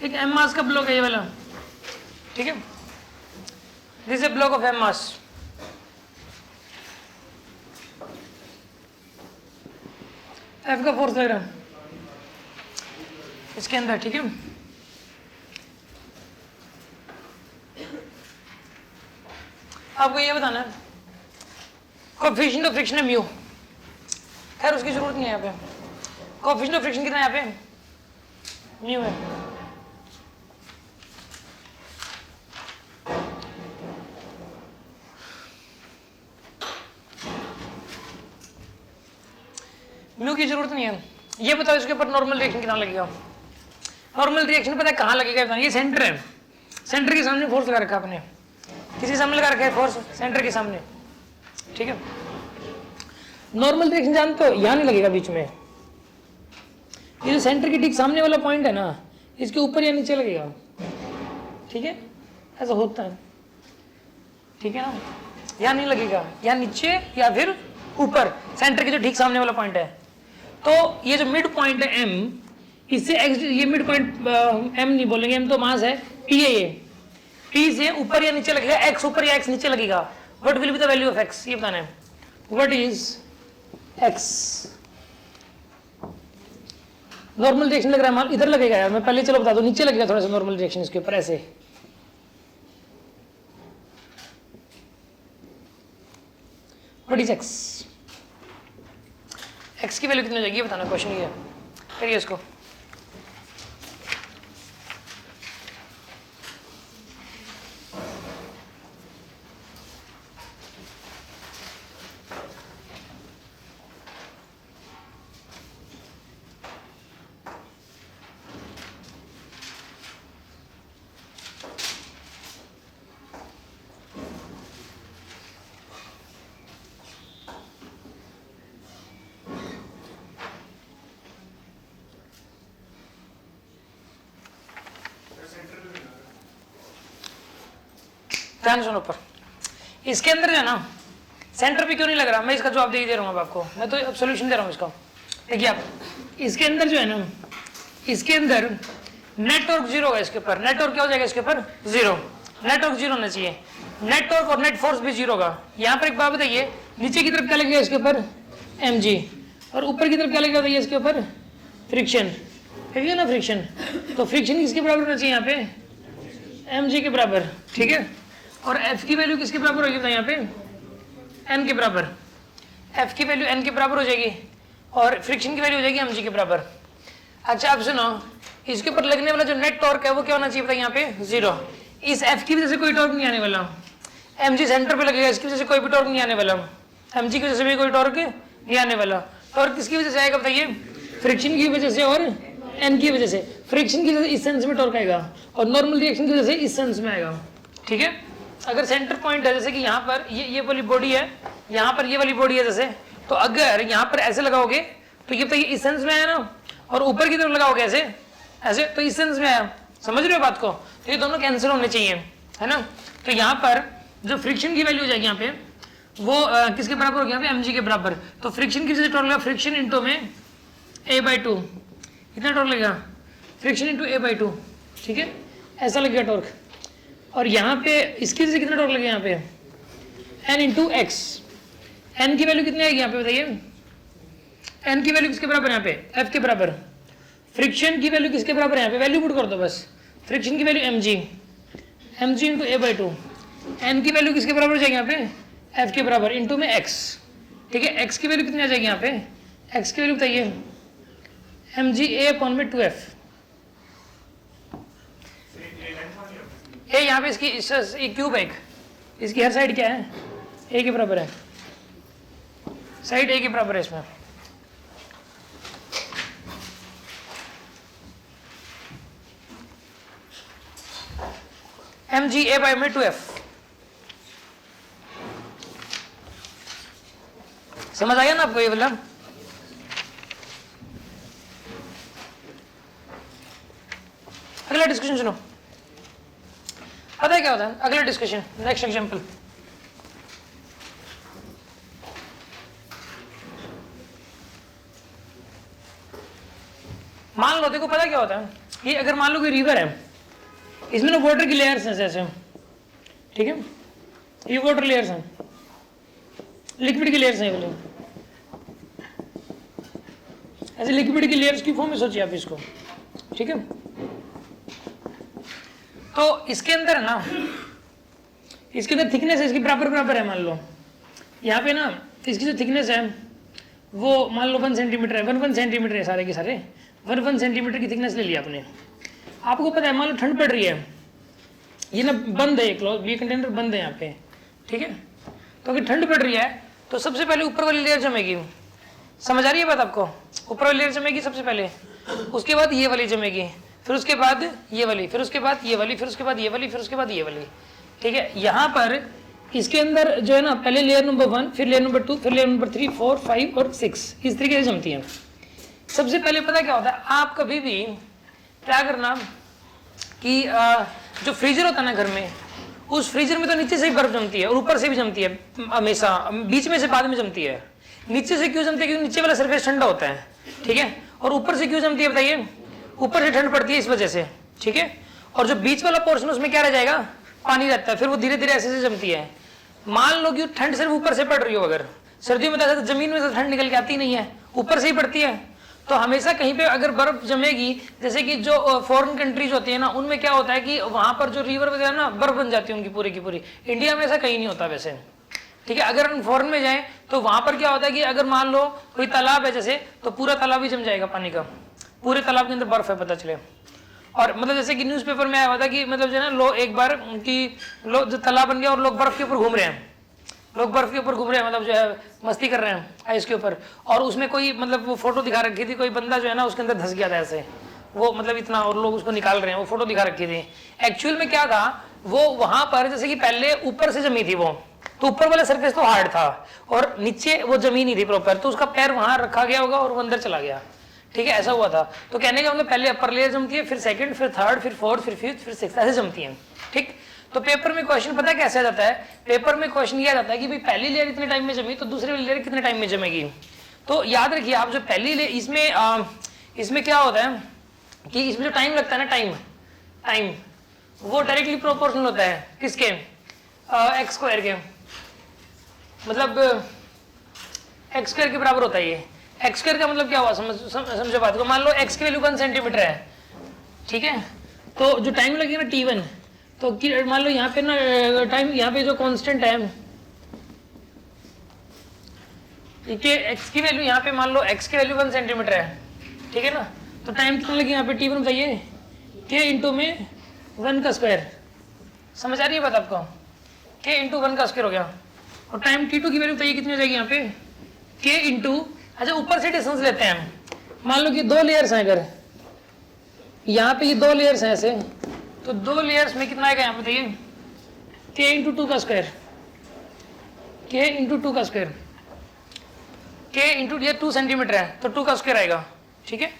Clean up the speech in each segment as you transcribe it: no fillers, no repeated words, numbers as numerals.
ठीक है, एम मास का ब्लॉक है ये वाला, ठीक है, this a block of M mass. F का फोर्स लग रहा है इसके अंदर, ठीक है। आपको ये बताना है कोएफिशिएंट ऑफ फ्रिक्शन है म्यू, खैर उसकी जरूरत नहीं है यहाँ पे। कोएफिशिएंट ऑफ फ्रिक्शन कितना है यहाँ पे, म्यू है। म्यू की जरूरत नहीं है। ये बताओ इसके ऊपर नॉर्मल रिएक्शन कितना लगेगा। नॉर्मल रिएक्शन पता है कहाँ लगेगा, ये सेंटर है, सेंटर के सामने फोर्स लगा रखा आपने, किसी सामने लगा रखा है फोर्स सेंटर के सामने, ठीक है। नॉर्मल रिएक्शन जानते हो, यहाँ नहीं लगेगा बीच में, ये जो सेंटर के ठीक सामने वाला पॉइंट है ना, इसके ऊपर या नीचे लगेगा, ठीक है, ऐसा होता है, ठीक है ना। यहाँ नहीं लगेगा, या नीचे या फिर ऊपर, सेंटर के जो ठीक सामने वाला पॉइंट है। तो ये जो मिड पॉइंट है एम, इससे एक्स, ये मिड पॉइंट एम नहीं बोलेंगे, एम तो मास है, टी है, ये टी से ऊपर या नीचे लगेगा, एक्स ऊपर या एक्स नीचे लगेगा। What will be the value of x, ये बताना है। What is x, normal reaction लग रहा है मान इधर लगेगा यार, मैं पहले चलो बता दूं, नीचे लगेगा थोड़ा सा नॉर्मल रिएक्शन इसके ऊपर ऐसे। व्हाट इज एक्स, एक्स की वैल्यू कितनी हो जाएगी ये बताना, क्वेश्चन ये है, करिए इसको। ध्यान सुनो, ऊपर इसके अंदर जो है ना, सेंटर पे क्यों नहीं लग रहा, मैं इसका जवाब दे ही दे रहा हूँ आपको, मैं तो सोल्यूशन दे रहा हूँ इसका। देखिए आप, इसके अंदर जो है ना, इसके अंदर नेट टॉर्क जीरो है, इसके ऊपर नेट टॉर्क क्या हो जाएगा, इसके ऊपर जीरो, नेट टॉर्क जीरो होना चाहिए, नेट टॉर्क और नेट फोर्स भी जीरो होगा। यहाँ पर एक बात बताइए, नीचे की तरफ क्या लगेगा इसके ऊपर, एम जी, और ऊपर की तरफ क्या लगेगा बताइए इसके ऊपर, फ्रिक्शन, ठीक है ना, फ्रिक्शन। तो फ्रिक्शन किसके बराबर होना चाहिए यहाँ पे, एम जी के बराबर, ठीक है। और एफ की वैल्यू किसके बराबर होगी बताइए यहाँ पे, एन के बराबर, एफ की वैल्यू एन के बराबर हो जाएगी, और फ्रिक्शन की वैल्यू हो जाएगी एम जी के बराबर। अच्छा आप सुनो, इसके ऊपर लगने वाला जो नेट टॉर्क है वो क्या होना चाहिए बताइए यहाँ पे, जीरो। इस एफ की वजह से कोई टॉर्क नहीं आने वाला, एम जी सेंटर पे लगेगा, इसकी वजह से कोई भी टॉर्क नहीं आने वाला, एम जी की वजह से भी कोई टॉर्क नहीं आने वाला। टॉर्क किसकी वजह से आएगा बताइए, फ्रिक्शन की वजह से और एन की वजह से। फ्रिक्शन की वजह से इस सेंस में टॉर्क आएगा, और नॉर्मल रिएक्शन की वजह से इस सेंस में आएगा, ठीक है। अगर सेंटर पॉइंट है, जैसे कि यहाँ पर ये वाली बॉडी है, यहाँ पर ये वाली बॉडी है जैसे, तो अगर यहाँ पर ऐसे लगाओगे तो ये बताइए इस सेंस में आया ना, और ऊपर की तरफ लगाओगे ऐसे ऐसे तो इस सेंस में आया, समझ रहे हो बात को। तो ये दोनों कैंसिल होने चाहिए, है ना। तो यहाँ पर जो फ्रिक्शन की वैल्यू हो जाएगी यहाँ पे, वो किसके बराबर हो गया, एम जी के बराबर। तो फ्रिक्शन की वजह से टॉर्क लगेगा, फ्रिक्शन इंटू में a/2, कितना टॉर्क लगेगा, फ्रिक्शन इंटू a/2, ठीक है, ऐसा लगेगा टॉर्क। और यहाँ पे इसकी वजह से कितना टॉर्क लगेगा यहाँ पे, n इंटू एक्स। एन की वैल्यू कितनी आएगी यहाँ पे बताइए, एन की वैल्यू किसके बराबर यहाँ पे, एफ के बराबर। फ्रिक्शन की वैल्यू किसके बराबर है यहाँ पे, वैल्यू पुट कर दो बस, फ्रिक्शन की value M g into a/2। N की वैल्यू किसके बराबर हो जाएगी यहाँ पे, एफ के बराबर, इंटू में एक्स, ठीक है। एक्स की वैल्यू कितनी आ जाएगी यहाँ पे, एक्स की वैल्यू बताइए, एम जी a/2f। ए यहाँ पे इसकी क्यूब है, इसकी हर साइड क्या है, ए के बराबर है, साइड ए के बराबर है इसमें। एम जी a/2f, समझ आया ना आपको ये वाला। अगला डिस्कशन सुनो, पता है क्या होता है अगला डिस्कशन, नेक्स्ट एग्जांपल। मान लो, देखो पता क्या होता है, ये अगर मान लो कोई रिवर है, इसमें ना वाटर की लेयर्स हैं जैसे, ठीक है, ये वाटर लेयर्स हैं, लिक्विड की लेयर्स हैं ये वाली, ऐसे लिक्विड की लेयर्स की फॉर्म में सोचिए आप इसको, ठीक है। तो इसके अंदर ना, इसके अंदर थिकनेस है इसकी बराबर बराबर है, मान लो यहाँ पे ना इसकी जो थिकनेस है वो मान लो 1 सेंटीमीटर है, 1 सेंटीमीटर है सारे के सारे, 1 सेंटीमीटर की थिकनेस ले लिया आपने। आपको पता है मान लो ठंड पड़ रही है, ये ना बंद है, ये कंटेनर बंद है यहाँ पे, ठीक है। तो अगर ठंड पड़ रही है तो सबसे पहले ऊपर वाली लेयर जमेगी, समझ आ रही है बात आपको, ऊपर वाली लेयर जमेगी सबसे पहले, उसके बाद ये वाली जमेगी, फिर उसके बाद ये वाली, फिर उसके बाद ये वाली, फिर उसके बाद ये वाली, फिर उसके बाद ये वाली, ठीक है। यहाँ पर इसके अंदर जो है ना पहले लेयर नंबर 1, फिर लेयर नंबर 2, फिर लेयर नंबर 3, 4, 5 और 6 इस तरीके से जमती है। सबसे पहले पता क्या होता है, आप कभी भी क्या करना कि जो फ्रीजर होता है ना घर में, उस फ्रीजर में तो नीचे से ही बर्फ जमती है और ऊपर से भी जमती है हमेशा, बीच में से बाद में जमती है। नीचे से क्यों जमती है? क्योंकि नीचे वाला सरफेस ठंडा होता है, ठीक है। और ऊपर से क्यों जमती है बताइए? ऊपर से ठंड पड़ती है इस वजह से, ठीक है। और जो बीच वाला पोर्शन उसमें क्या रह जाएगा? पानी रहता है, फिर वो धीरे धीरे ऐसे से जमती है। मान लो कि ठंड सिर्फ ऊपर से पड़ रही हो, अगर सर्दियों में तो जमीन में से ठंड निकल के आती नहीं है, ऊपर से ही पड़ती है, तो हमेशा कहीं पे अगर बर्फ जमेगी, जैसे कि जो फॉरेन कंट्रीज होती है ना, उनमें क्या होता है कि वहां पर जो रिवर वगैरह ना बर्फ बन जाती है उनकी पूरी की पूरी। इंडिया में ऐसा कहीं नहीं होता वैसे, ठीक है। अगर हम फॉरेन में जाएं तो वहां पर क्या होता है कि अगर मान लो कोई तालाब है जैसे, तो पूरा तालाब ही जम जाएगा पानी का, पूरे तालाब के अंदर बर्फ है, पता चले। और मतलब जैसे कि न्यूज़पेपर में आया हुआ था कि मतलब जो है ना लोग एक बार कि लोग जो तालाब बन गया और लोग बर्फ के ऊपर घूम रहे हैं, लोग बर्फ के ऊपर घूम रहे हैं, मतलब जो है मस्ती कर रहे हैं आइस के ऊपर। और उसमें कोई मतलब वो फोटो दिखा रखी थी, कोई बंदा जो है ना उसके अंदर धंस गया था ऐसे, वो मतलब इतना, और लोग उसको निकाल रहे हैं, वो फोटो दिखा रखी थी। एक्चुअल में क्या था, वो वहां पर जैसे कि पहले ऊपर से जमी थी वो, तो ऊपर वाला सरफेस तो हार्ड था और नीचे वो जमी नहीं थी प्रॉपर, तो उसका पैर वहां रखा गया होगा और वो अंदर चला गया, ठीक है, ऐसा हुआ था। तो कहने का मतलब पहले अपर लेयर जमती है, फिर सेकंड, फिर थर्ड, फिर फोर्थ, फिर फिफ्थ, फिर सिक्स्थ, ऐसे जमती है, ठीक। तो पेपर में क्वेश्चन पता कैसे आ जाता है? पेपर में क्वेश्चन ये आ जाता है कि भाई पहली लेयर इतने टाइम में जमी तो दूसरी वाली लेयर कितने टाइम में जमेगी। तो याद रखिए आप, जो पहली लेयर इसमें क्या होता है कि इसमें जो टाइम लगता है ना, टाइम वो डायरेक्टली प्रोपोर्शनल होता है किसके? एक्स स्क्वायर के, मतलब एक्स स्क्वायर के बराबर होता है ये। एक्स स्क्वायर का मतलब क्या हुआ, समझो बात को। मान लो एक्स की वैल्यू 1 सेंटीमीटर है, ठीक है, तो जो टाइम लगेगा ना t1, तो मान लो यहाँ पे ना टाइम, यहाँ पे जो कांस्टेंट है कि एक्स की वैल्यू, यहाँ पे मान लो एक्स की वैल्यू 1 सेंटीमीटर है, ठीक है ना, तो टाइम कितना लगे यहाँ पे t1 बताइए? k इंटू में 1 का स्क्वायर, समझ आ रही है बात आपको? k इंटू 1 का स्क्वायर हो गया। और टाइम t2 की वैल्यू बताइए कितनी हो जाएगी यहाँ पे? k इंटू, अच्छा ऊपर से डिस्टेंस लेते हैं, मान लो कि 2 लेयर्स हैं, अगर यहाँ पे ये 2 लेयर्स हैं ऐसे, तो 2 लेयर्स में कितना आएगा यहाँ पे बताइए? k इंटू 2 का स्क्वायर, k इंटू 2 का स्क्वायर, k इंटू ये 2 सेंटीमीटर है तो 2 का स्क्वायर आएगा, ठीक है।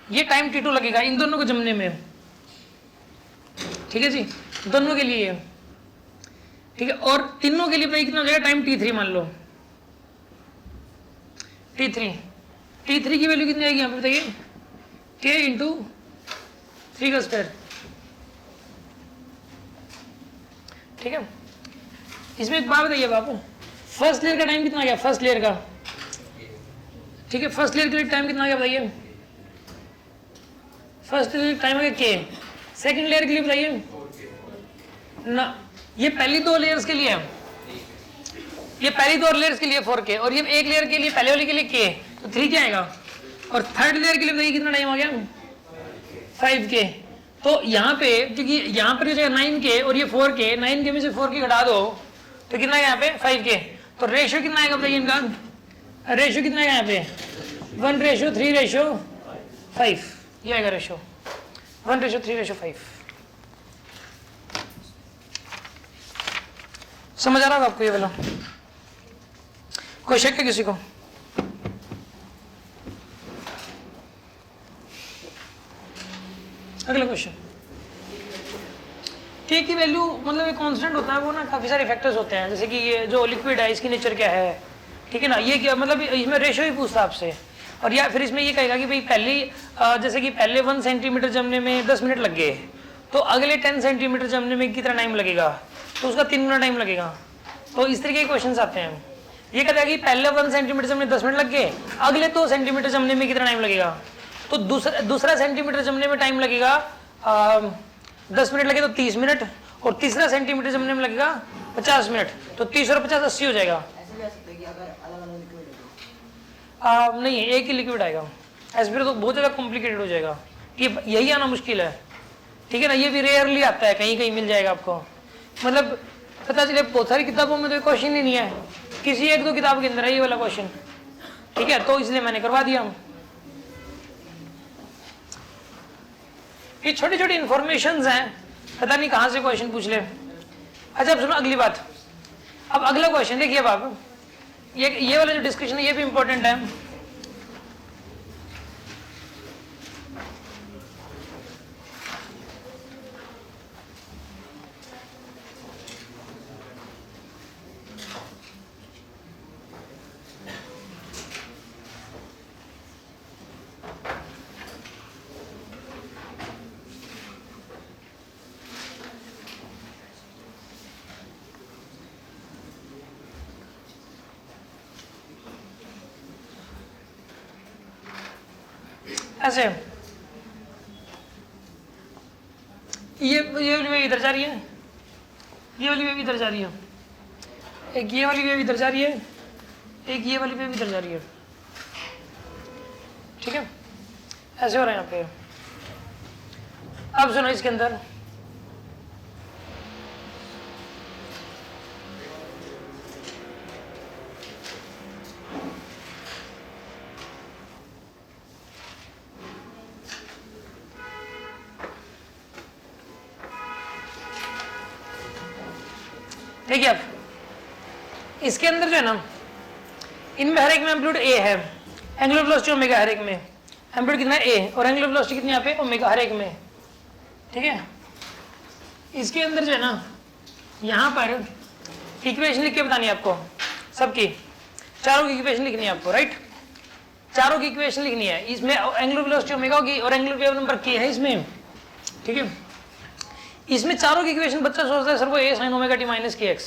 ये टाइम t2 लगेगा इन दोनों को जमने में, ठीक है जी, दोनों के लिए, ठीक है। और तीनों के लिए बताइए कितना हो जाएगा? टाइम t3 मान लो, t3 की वैल्यू कितनी आएगी यहाँ पे बताइए? k इंटू 3 का स्क्वायर, ठीक है। इसमें एक बात बताइए आप, फर्स्ट लेयर का टाइम कितना आ गया? फर्स्ट लेयर का, ठीक है, फर्स्ट लेयर के लिए टाइम कितना आ गया बताइए? फर्स्ट लेयर टाइम आ गया k। सेकंड लेयर के लिए बताइए ना, ये पहली 2 लेयर्स के लिए है, ये पहली 2 लेयर्स के लिए 4k, और ये एक लेयर के लिए, पहले वाले के लिए k, तो 3 क्या आएगा। और थर्ड लेयर के लिए बताइए कितना टाइम आ गया? 5k। तो यहाँ पे क्योंकि यहाँ पर जो 9k और ये 4k, 9k में से 4k घटा दो तो कितना है यहाँ पे? 5k। तो रेशियो कितना आएगा बताइए इनका? रेशियो कितना है यहाँ पे? 1:3:5, ये आएगा रेशियो, 1:3:5। समझ आ रहा है आपको ये वाला? कोई शक है किसी को? अगला क्वेश्चन, k की वैल्यू मतलब एक कांस्टेंट होता है, वो ना काफी सारे फैक्टर्स होते हैं, जैसे कि ये जो लिक्विड है इसकी नेचर क्या है, ठीक है ना, ये क्या मतलब इसमें रेशियो ही पूछता आपसे और या फिर इसमें ये कहेगा कि भाई जैसे कि पहले 1 सेंटीमीटर जमने में 10 मिनट लग गए, तो अगले 10 सेंटीमीटर जमने में कितना टाइम लगेगा, तो उसका 3 गुना टाइम लगेगा। तो इस तरीके के क्वेश्चन आते हैं। ये कहता है कि पहले 1 सेंटीमीटर जमने 10 मिनट लग गए, अगले 2 सेंटीमीटर जमने में कितना टाइम लगेगा, तो दूसरा सेंटीमीटर जमने में टाइम लगेगा 10 मिनट लगे तो 30 मिनट, और तीसरा सेंटीमीटर जमने में लगेगा 50 मिनट, तो 30 और 50 80 हो जाएगा। नहीं, एक ही लिक्विड आएगा, ऐसे फिर तो बहुत ज़्यादा कॉम्प्लिकेटेड हो जाएगा, कि यही आना मुश्किल है, ठीक है ना। ये भी रेयरली आता है, कहीं कहीं मिल जाएगा आपको, मतलब पता चले बहुत सारी किताबों में तो क्वेश्चन ही नहीं है, किसी 1-2 किताब के अंदर है ये वाला क्वेश्चन, ठीक है, तो इसलिए मैंने करवा दिया। ये छोटी छोटी इन्फॉर्मेशन हैं, पता नहीं कहाँ से क्वेश्चन पूछ ले। अच्छा अब सुनो अगली बात, अब अगला क्वेश्चन देखिए। अब आप ये वाला जो डिस्कशन है ये भी इंपॉर्टेंट है। ऐसे ये वाली वेव इधर जा रही है, ये वाली वेव इधर जा रही है, एक ये वाली वेव इधर जा रही है, एक ये वाली वेव इधर जा रही है, ठीक है, ऐसे हो रहा है यहाँ पे। अब सुनो इसके अंदर देखिए, अब इसके अंदर जो है ना, इनमें हर एक में एम्पलीट्यूड ए है, एंगुलर वेलोसिटी ओमेगा हर एक में, एम्पलीट्यूड कितना है ए, और एंगुलर वेलोसिटी कितनी यहाँ पे ओमेगा हर एक में, ठीक है। इसके अंदर जो है ना, यहाँ पर इक्वेशन लिख के बतानी है आपको सबकी, चारों की इक्वेशन लिखनी है आपको, राइट, चारों की इक्वेशन लिखनी है। इसमें एंगुलर वेलोसिटी ओमेगा होगी और एंगुलर वेव नंबर के है इसमें, ठीक है। इसमें चारों की इक्वेशन बच्चा सोचता है सर वो ए sine omega t minus k x,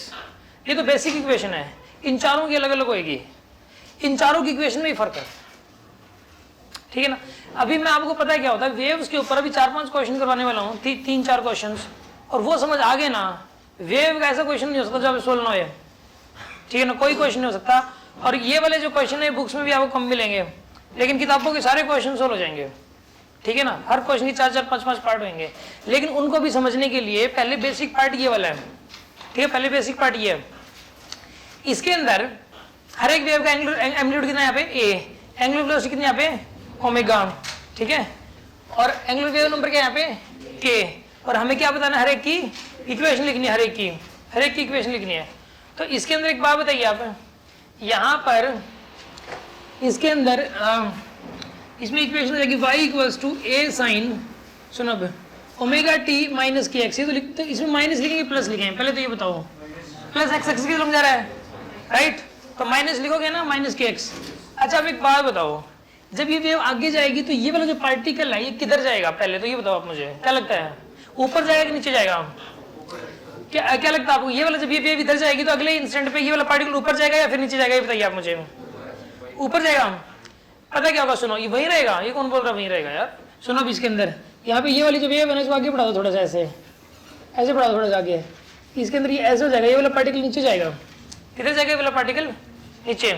ये तो बेसिक इक्वेशन है, इन चारों की अलग अलग होगी, इन चारों की इक्वेशन में ही फर्क है, ठीक है ना। अभी मैं आपको पता है क्या होता है, वेव्स के ऊपर अभी 4-5 क्वेश्चन करवाने वाला हूँ, 3-4 क्वेश्चन, और वो समझ आ गए ना, वेव का ऐसा क्वेश्चन नहीं हो सकता जो आप सोल्व ना हो, ठीक है ना, कोई क्वेश्चन नहीं हो सकता। और ये वाले जो क्वेश्चन है बुक्स में भी आपको कम मिलेंगे, लेकिन किताबों के सारे क्वेश्चन सोल्व हो जाएंगे, ठीक है ना। हर क्वेश्चन के 4-4, 5-5 पार्ट होंगे, लेकिन उनको भी समझने के लिए पहले बेसिक पार्ट ये वाला है, ठीक है, पहले बेसिक पार्ट ये है। इसके अंदर हर एक वेव का एम्पलीट्यूड कितना है यहाँ पे ए, एंगुलर वेलोसिटी कितनी यहाँ पे ओमेगा, ठीक है, और एंगुलर वेव नंबर क्या यहाँ पे के, और हमें क्या बताना है, हर एक की इक्वेशन लिखनी है, हर एक की इक्वेशन लिखनी है। तो इसके अंदर एक बात बताइए आप, यहाँ पर इसके अंदर इसमें इक्वेशन हो जाएगी y equals to a sine, सुनो अब, omega t minus k x, तो इसमें माइनस लिखेंगे प्लस लिखेंगे, पहले तो ये बताओ, प्लस एक्स एक्स की तरफ जा रहा है, राइट, तो माइनस लिखोगे ना माइनस के एक्स। अच्छा अब एक बात बताओ, जब ये वेव आगे जाएगी तो ये वाला जो पार्टिकल है ये किधर जाएगा, पहले तो ये बताओ आप मुझे, क्या लगता है, ऊपर जाएगा कि नीचे जाएगा, क्या लगता है आपको, ये वाला जब ये वेव इधर जाएगी तो अगले इंस्टेंट पे ये वाला पार्टिकल ऊपर जाएगा या फिर नीचे जाएगा, ये बताइए आप मुझे, ऊपर जाएगा। पता क्या होगा, सुनो ये वहीं रहेगा, ये कौन बोल रहा है वहीं रहेगा यार, सुनो अब इसके अंदर यहाँ पे ये वाली जो वेव है ना इसको आगे बढ़ा दो थोड़ा सा, ऐसे बढ़ा दो थोड़ा सा आगे, इसके अंदर ये ऐसे हो जाएगा, ये वाला पार्टिकल नीचे जाएगा, किधर जाएगा ये वाला पार्टिकल नीचे,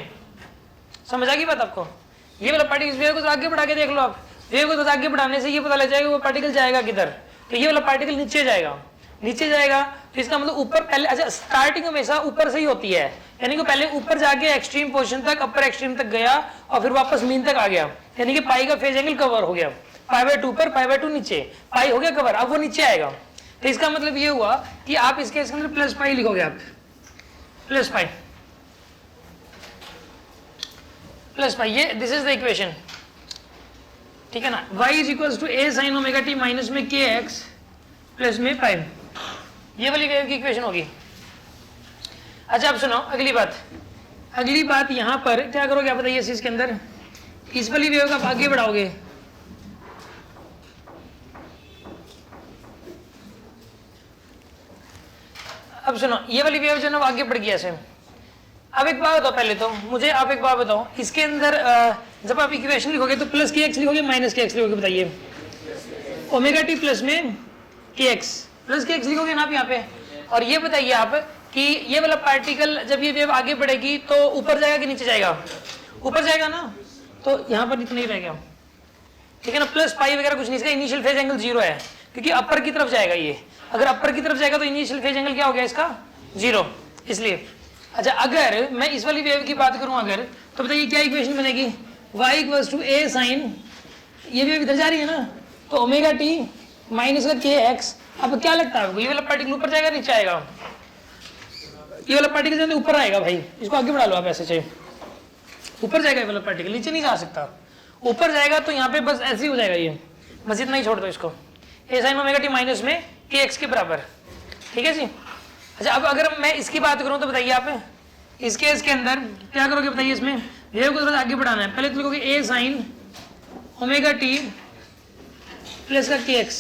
समझ आ गई बात आपको। ये वाला पार्टिकल वेव को तो आगे बढ़ा के देख लो आप, वेव को तो आगे बढ़ाने से ये पता लग जाएगा वो पार्टिकल जाएगा किधर, तो ये वाला पार्टिकल नीचे जाएगा, तो इसका मतलब ऊपर पहले, अच्छा स्टार्टिंग हमेशा ऊपर से ही होती है, यानी कि पहले ऊपर जाके एक्सट्रीम पोजीशन तक, अपर एक्सट्रीम तक गया और फिर वापस मीन तक आ गया, यानी कि पाई का फेज एंगल कवर हो गया, π/2 पर π/2 नीचे, पाई हो गया कवर, अब वो नीचे आएगा, तो इसका मतलब ये हुआ कि आप इसके अंदर प्लस पाई लिखोगे, आप प्लस पाई, ये दिस इज द इक्वेशन, ठीक है ना। y is equal to a sine omega t minus में के एक्स प्लस में पाई, ये वाली वेव की इक्वेशन होगी। अच्छा अब सुनो अगली बात यहाँ पर क्या करोगे आप बताइए, इसके अंदर इस वाली वेव को आप आगे बढ़ाओगे, अब सुनो ये वाली वेव जो है ना आगे बढ़ गया ऐसे। अब एक बात बताओ, पहले तो मुझे आप एक बात बताओ, इसके अंदर जब आप इक्वेशन लिखोगे तो प्लस के एक्स लिखोगे माइनस के एक्स लिखोगे, बताइए? ओमेगा टी प्लस में के एक्स, प्लस के एक्स लिखोगे ना आप यहाँ पे। और ये बताइए आप कि ये वाला पार्टिकल जब ये वेव आगे बढ़ेगी तो ऊपर जाएगा कि नीचे जाएगा? ऊपर जाएगा ना, तो यहाँ पर इतना ही रह गया, ठीक है ना। प्लस पाई वगैरह कुछ नहीं, इसका इनिशियल फेज एंगल 0 है क्योंकि अपर की तरफ जाएगा ये। अगर अपर की तरफ जाएगा तो इनिशियल फेज एंगल क्या हो गया इसका? 0, इसलिए। अच्छा, अगर मैं इस वाली वेव की बात करूं अगर, तो बताइए क्या इक्वेशन बनेगी? y equals to a sine, ये वेव इधर जा रही है ना, तो ओमेगा टी माइनस का के एक्स। अब क्या लगता है आपको, ये वाला पार्टिकल ऊपर जाएगा नीचे आएगा? ये वाला पार्टिकल जो ऊपर आएगा भाई, इसको आगे बढ़ा लो आप ऐसे चाहिए, ऊपर जाएगा ये वाला पार्टिकल, नीचे नहीं जा सकता। ऊपर जाएगा तो यहाँ पे बस ऐसे ही हो जाएगा ये, बस इतना ही छोड़ दो इसको, ए साइन ओमेगा टी माइनस में के एक्स के बराबर, ठीक है जी। अच्छा, अब अगर मैं इसकी बात करूं तो बताइए आप इस केस के अंदर क्या करोगे, बताइए? इसमें वेव को थोड़ा आगे बढ़ाना है, पहले तो लिखोगे ए साइन ओमेगा टी प्लस का के एक्स,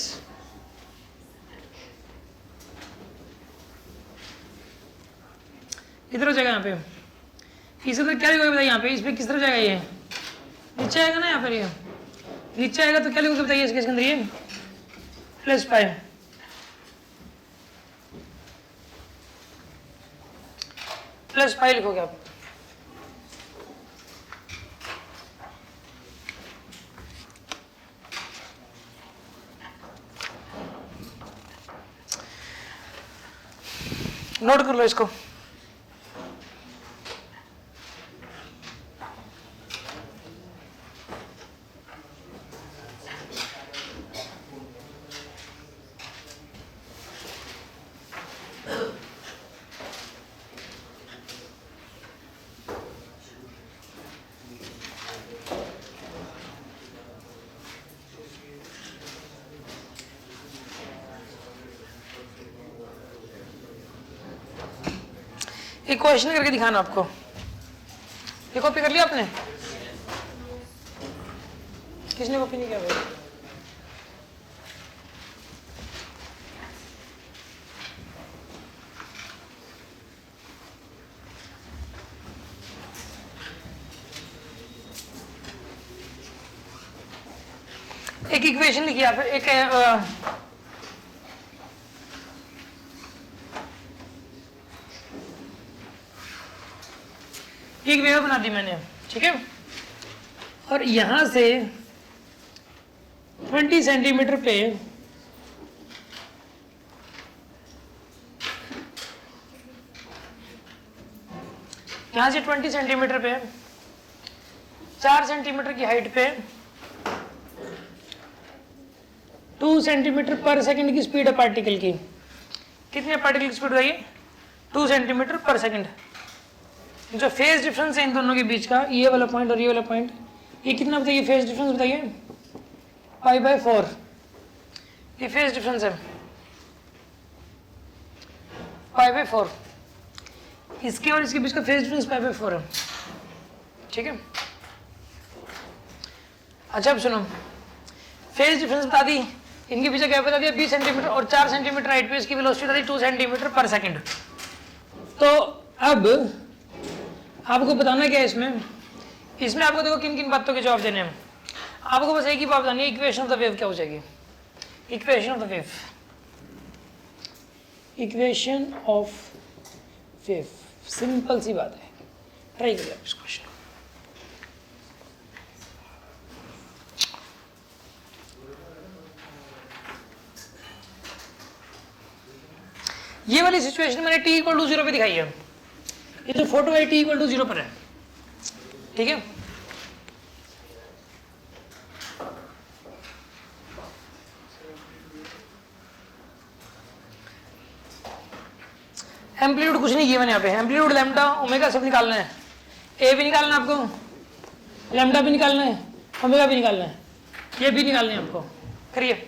इधर हो जाएगा यहाँ पे। इसके अंदर क्या लिखोगे बताइए? यहाँ पे इस पे किस तरह जाएगा? ये नीचे आएगा ना, यहाँ पर ये नीचे आएगा तो क्या लिखोगे बताइए इसके अंदर? ये प्लस पाई, प्लस पाई लिखोगे आप। नोट कर लो इसको। एक क्वेश्चन करके दिखाना आपको, ये कॉपी कर लिया आपने? किसने कॉपी नहीं किया भाई? एक इक्वेशन लिखिए आप, एक वेव बना दी मैंने, ठीक है। और यहां से 20 सेंटीमीटर पे यहां से 20 सेंटीमीटर पे 4 सेंटीमीटर की हाइट पे 2 सेंटीमीटर पर सेकंड की स्पीड है पार्टिकल की। कितनी पार्टिकल की स्पीड बताइए? 2 सेंटीमीटर पर सेकंड। जो फेज डिफरेंस है इन दोनों के बीच का, ये वाला पॉइंट और ये वाला पॉइंट, ये कितना बताइए फेज डिफरेंस? बताइए π/4, ये फेज डिफरेंस है π/4। इसके और इसके बीच का फेज डिफरेंस π/4 है, ठीक है। अच्छा, अब सुनो, फेज डिफरेंस बता दी, इनके पीछे क्या बता दिया? 20 सेंटीमीटर और 4 सेंटीमीटर हाइट पे इसकी वेलोसिटी बता दी 2 सेंटीमीटर पर सेकंड। तो अब आपको बताना क्या है इसमें आपको देखो किन किन बातों के जवाब देने हैं। आपको बस एक ही बात बतानी है, इक्वेशन ऑफ द वेव क्या हो जाएगी? Equation of the wave, equation of wave, simple सी बात है, ट्राई करिए आप इस क्वेश्चन। ये वाली सिचुएशन मैंने t = 0 पे दिखाई है, ये जो फोटो है t = 0 पर है, ठीक है। एम्पलीट्यूड कुछ नहीं किया मैंने यहाँ पे, एम्पलीट्यूड लैम्डा ओमेगा सब निकालना है, ए भी निकालना है आपको, लैम्डा भी निकालना है, ओमेगा भी निकालना है, ये भी निकालना है आपको, करिए।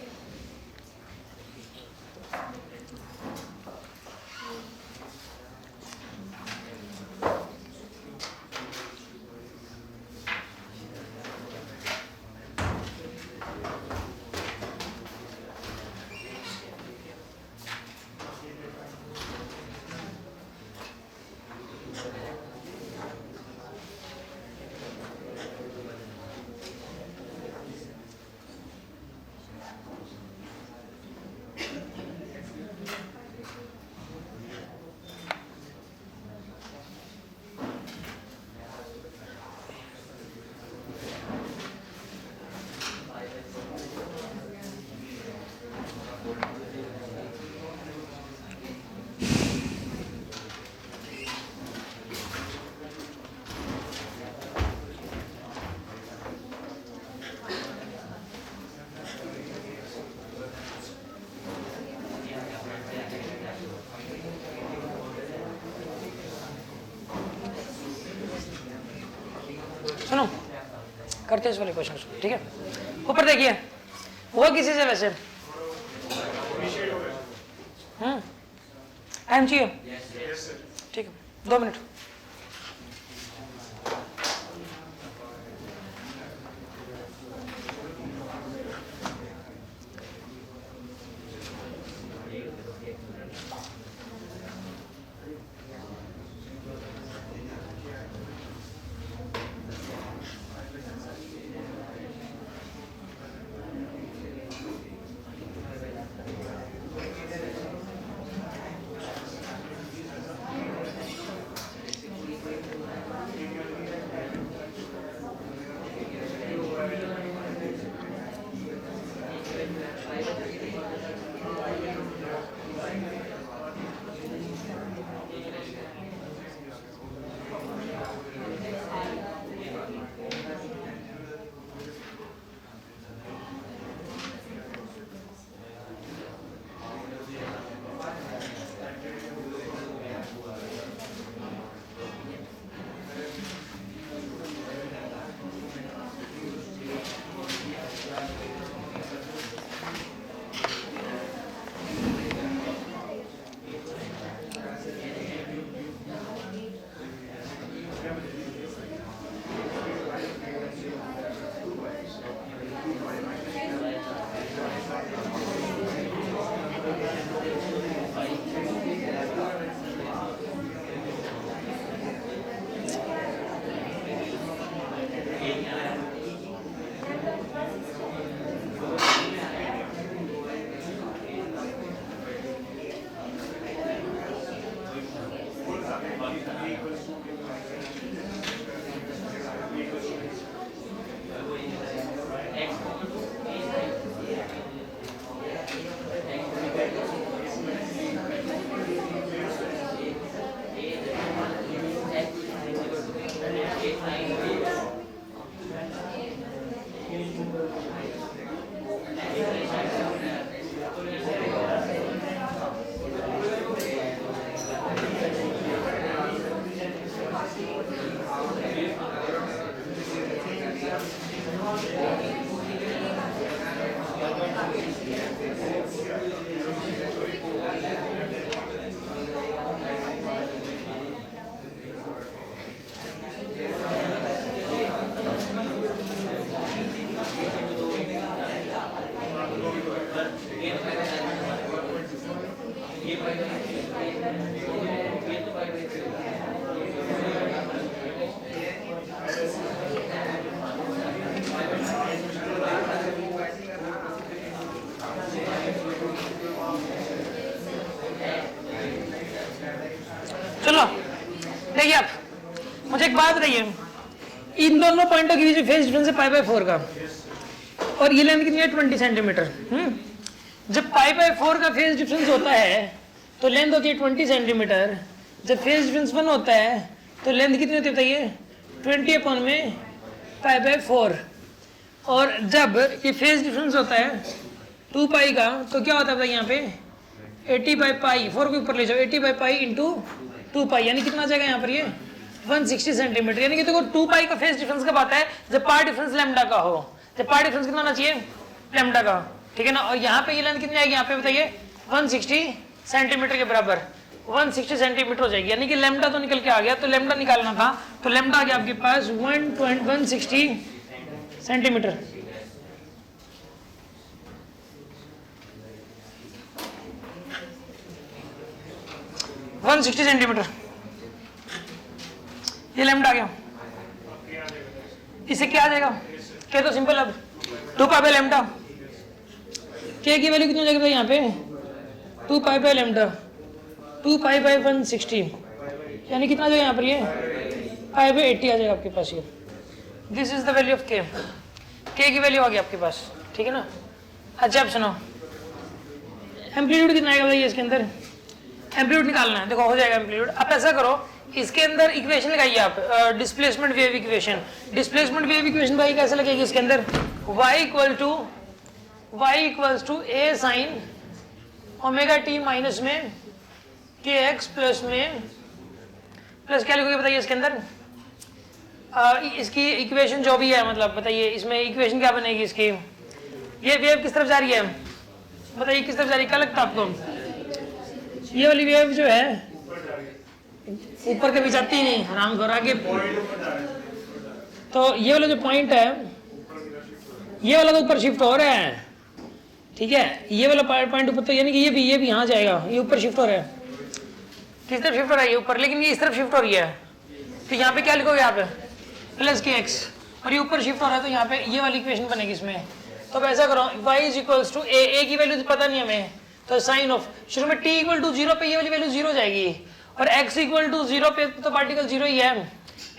करते हैं इस वाले क्वेश्चन को, ठीक है। ऊपर देखिए, वो किसी से वैसे टाइम चाहिए, ठीक है, 2 मिनट। चलो देखिए, आप मुझे एक बात बताइए, इन दोनों पॉइंटों के बीच फेज डिफरेंस है π/4 का, और ये लेंथ कितनी है 20 सेंटीमीटर। जब π/4 का फेज डिफरेंस होता है तो लेंथ होती है 20 सेंटीमीटर। जब फेज डिफरेंस 1 होता है तो लेंथ कितनी होती है बताइए, 20 π/4। और जब ये फेज डिफरेंस होता है 2 पाई का तो क्या होता है बताइए यहाँ पे 80/π, 4 के ऊपर ले जाओ, 80/π इंटू 2 पाई, यानी कितना आ जाएगा यहाँ पर ये 160 सेंटीमीटर। यानी कि देखो 2 पाई का फेज डिफरेंस कब आता है, जब पार्ट डिफरेंस लैम्डा का हो। जब पार्ट डिफरेंस कितना होना चाहिए, लैम्डा का, ठीक है ना। और यहाँ पे ये लेंथ कितनी आएगी यहाँ पे बताइए 160 सेंटीमीटर के बराबर, 160 सेंटीमीटर हो जाएगी। यानी कि लैम्डा तो निकल के आ गया, तो लैम्डा निकालना था, तो लैम्डा आ गया आपके पास 160 सेंटीमीटर। सेंटीमीटर ये लैम्डा आ गया। इससे क्या आ जाएगा, क्या तो सिंपल, अब 2 पाई बाय लैम्डा, के की वैल्यू कितनी हो जाएगी यहाँ पे 2 pi by lambda, 2 pi by 160, यानी कितना आ जाएगा यहाँ पर ये π/80 आ जाएगा आपके पास ये। This is the value of के की वैल्यू आ गई आपके पास, ठीक है ना। अच्छा आप सुनो, एम्पलीट्यूड कितना आएगा भाई इसके अंदर, एम्पलीट्यूड निकालना है, देखो हो जाएगा एम्पलीट्यूड। आप ऐसा करो, इसके अंदर इक्वेशन लगाइए आप, displacement wave equation. Displacement wave equation भाई कैसे लगेगी इसके अंदर, y equals to a sine omega t minus में kx प्लस में प्लस क्या लिखोगे बताइए इसके अंदर इसकी इक्वेशन जो भी है, मतलब बताइए इसमें इक्वेशन क्या बनेगी इसकी? ये वेव किस तरफ जा रही है, बताइए किस तरफ जा रही है? क्या लगता है आपको? ये वाली वेव जो है ऊपर कभी जाती ही नहीं, आराम करो आगे। तो ये वाला जो पॉइंट है, ये वाला तो ऊपर शिफ्ट हो रहा है, ठीक है, ये वाला पॉइंट ऊपर, तो यानी कि ये भी यहाँ जाएगा, ये ऊपर शिफ्ट हो रहा है। किस तरफ शिफ्ट हो रहा है? ये ऊपर, लेकिन ये इस तरफ शिफ्ट हो रही है, तो यहाँ पे क्या लिखोगे आप? प्लस के एक्स, और ये ऊपर शिफ्ट हो रहा है, तो यहाँ पे ये वाली इक्वेशन बनेगी इसमें। तो अब ऐसा करो, y is equals to a की वैल्यू तो पता नहीं हमें, तो साइन ऑफ शुरू में t इक्वल टू 0 पे ये वाली वैल्यू 0 जाएगी, और x इक्वल टू 0 पे तो पार्टिकल 0 ही है,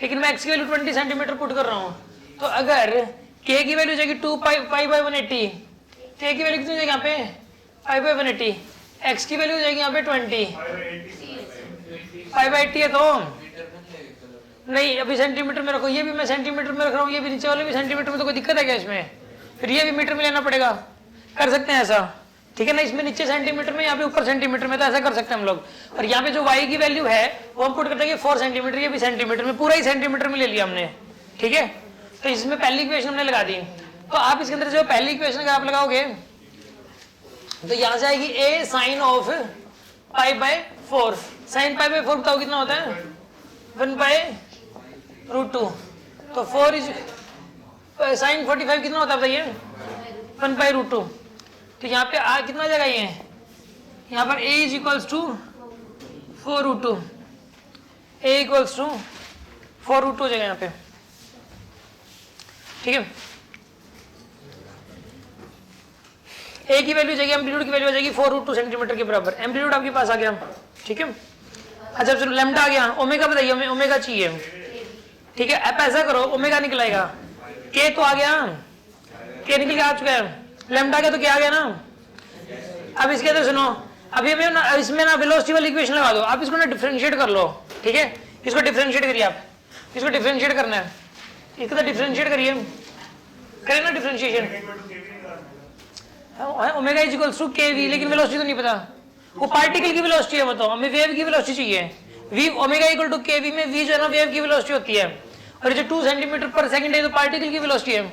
लेकिन मैं x की वैल्यू 20 सेंटीमीटर पुट कर रहा हूँ। तो अगर k की वैल्यू जाएगी 2 पाई बाई 180, k की वैल्यू कितनी जाएगी यहाँ पे? पाई बाई 180, x की वैल्यू जाएगी यहाँ पे 20 पाई बाई 80 है, तो नहीं अभी सेंटीमीटर में रखो, ये भी मैं सेंटीमीटर में रख रहा हूँ, ये भी नीचे वाले भी सेंटीमीटर में, तो कोई दिक्कत है क्या इसमें? फिर ये भी मीटर में लेना पड़ेगा, कर सकते हैं ऐसा, ठीक है ना? इसमें नीचे सेंटीमीटर में, यहाँ पे ऊपर सेंटीमीटर में, तो ऐसा कर सकते हैं हम लोग। और यहाँ पे जो y की वैल्यू है वो हम पुट कर देंगे 4 सेंटीमीटर, ये भी सेंटीमीटर में, पूरा ही सेंटीमीटर में ले लिया हमने, ठीक है? तो इसमें पहली इक्वेशन हमने लगा दी। तो आप इसके अंदर जो पहली इक्वेशन अगर आप लगाओगे तो यहाँ से आएगी a sine of pi by 4, sine pi by 4 बताओ कितना होता है? 1/√2, तो 4 इज साइन 45 कितना होता है बताइए? 1/√2। तो यहाँ पे आ कितना जाएगा ये? यहाँ पर a is equals to 4√2, a equals to 4√2 जाएगा यहाँ पे, ठीक है? a की वैल्यू जाएगी, एम्पलीट्यूड की वैल्यू आ जाएगी 4√2 सेंटीमीटर के बराबर, एम्पलीट्यूड आपके पास आ गया, ठीक है? अच्छा चलो लैम्डा आ गया, ओमेगा बताइए, हमें ओमेगा चाहिए, ठीक है? अब ऐसा करो, ओमेगा निकलाएगा, के तो आ गया, के निकल के आ चुका है, लैम्डा के तो क्या आ गया ना। अब इसके अंदर सुनो, अभी हमें ना इसमें ना वेलोसिटी वाली इक्वेशन लगा दो, आप इसको ना डिफरेंशिएट कर लो, ठीक है? इसको डिफरेंशिएट करिए, आप इसको डिफरेंशिएट करना है, इसको तो डिफरेंशिएट करिए, करें ना differentiation. Omega is equals to k v, लेकिन वेलोसिटी तो नहीं पता, वो पार्टिकल की वेलोसिटी है, बताओ हमें वेव की वेलोसिटी चाहिए। We omega equal to k we में वी जो है ना वेव की वेलोसिटी होती है, और जो 2 सेंटीमीटर पर सेकंड है तो पार्टिकल की वेलोसिटी है।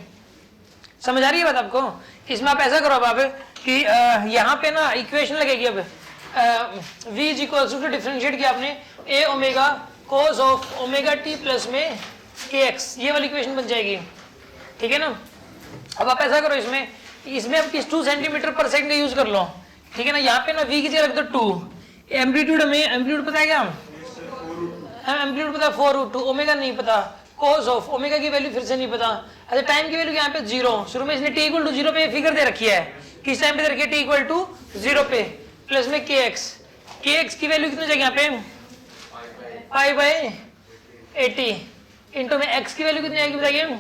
समझ आ रही है बात आपको? इसमें आप ऐसा करो अब आप कि यहाँ पे ना इक्वेशन लगेगी, अब v is equals to differentiate किया आपने a omega cos of omega t plus में kx, ये वाली इक्वेशन बन जाएगी, ठीक है ना? अब आप ऐसा करो, इसमें आप किस 2 सेंटीमीटर पर सेकंड यूज कर लो, ठीक है ना? यहाँ पे ना v की जगह रख दो 2, एम्पलीट्यूड हमें एम्पलीट्यूड पता है क्या? एम्पलीट्यूड पता है 4√2, ओमेगा नहीं पता, कोस ऑफ ओमेगा की वैल्यू फिर से नहीं पता। अच्छा टाइम की वैल्यू यहाँ पे 0, शुरू में इसने t इक्वल टू 0 पे फिगर दे रखी है, किस टाइम पे दे रखी है? t इक्वल टू 0 पे, प्लस में kx की वैल्यू कितनी जाएगी यहाँ पे? पाई बाय 80, इंटू में x की वैल्यू कितनी आएगी बताइए?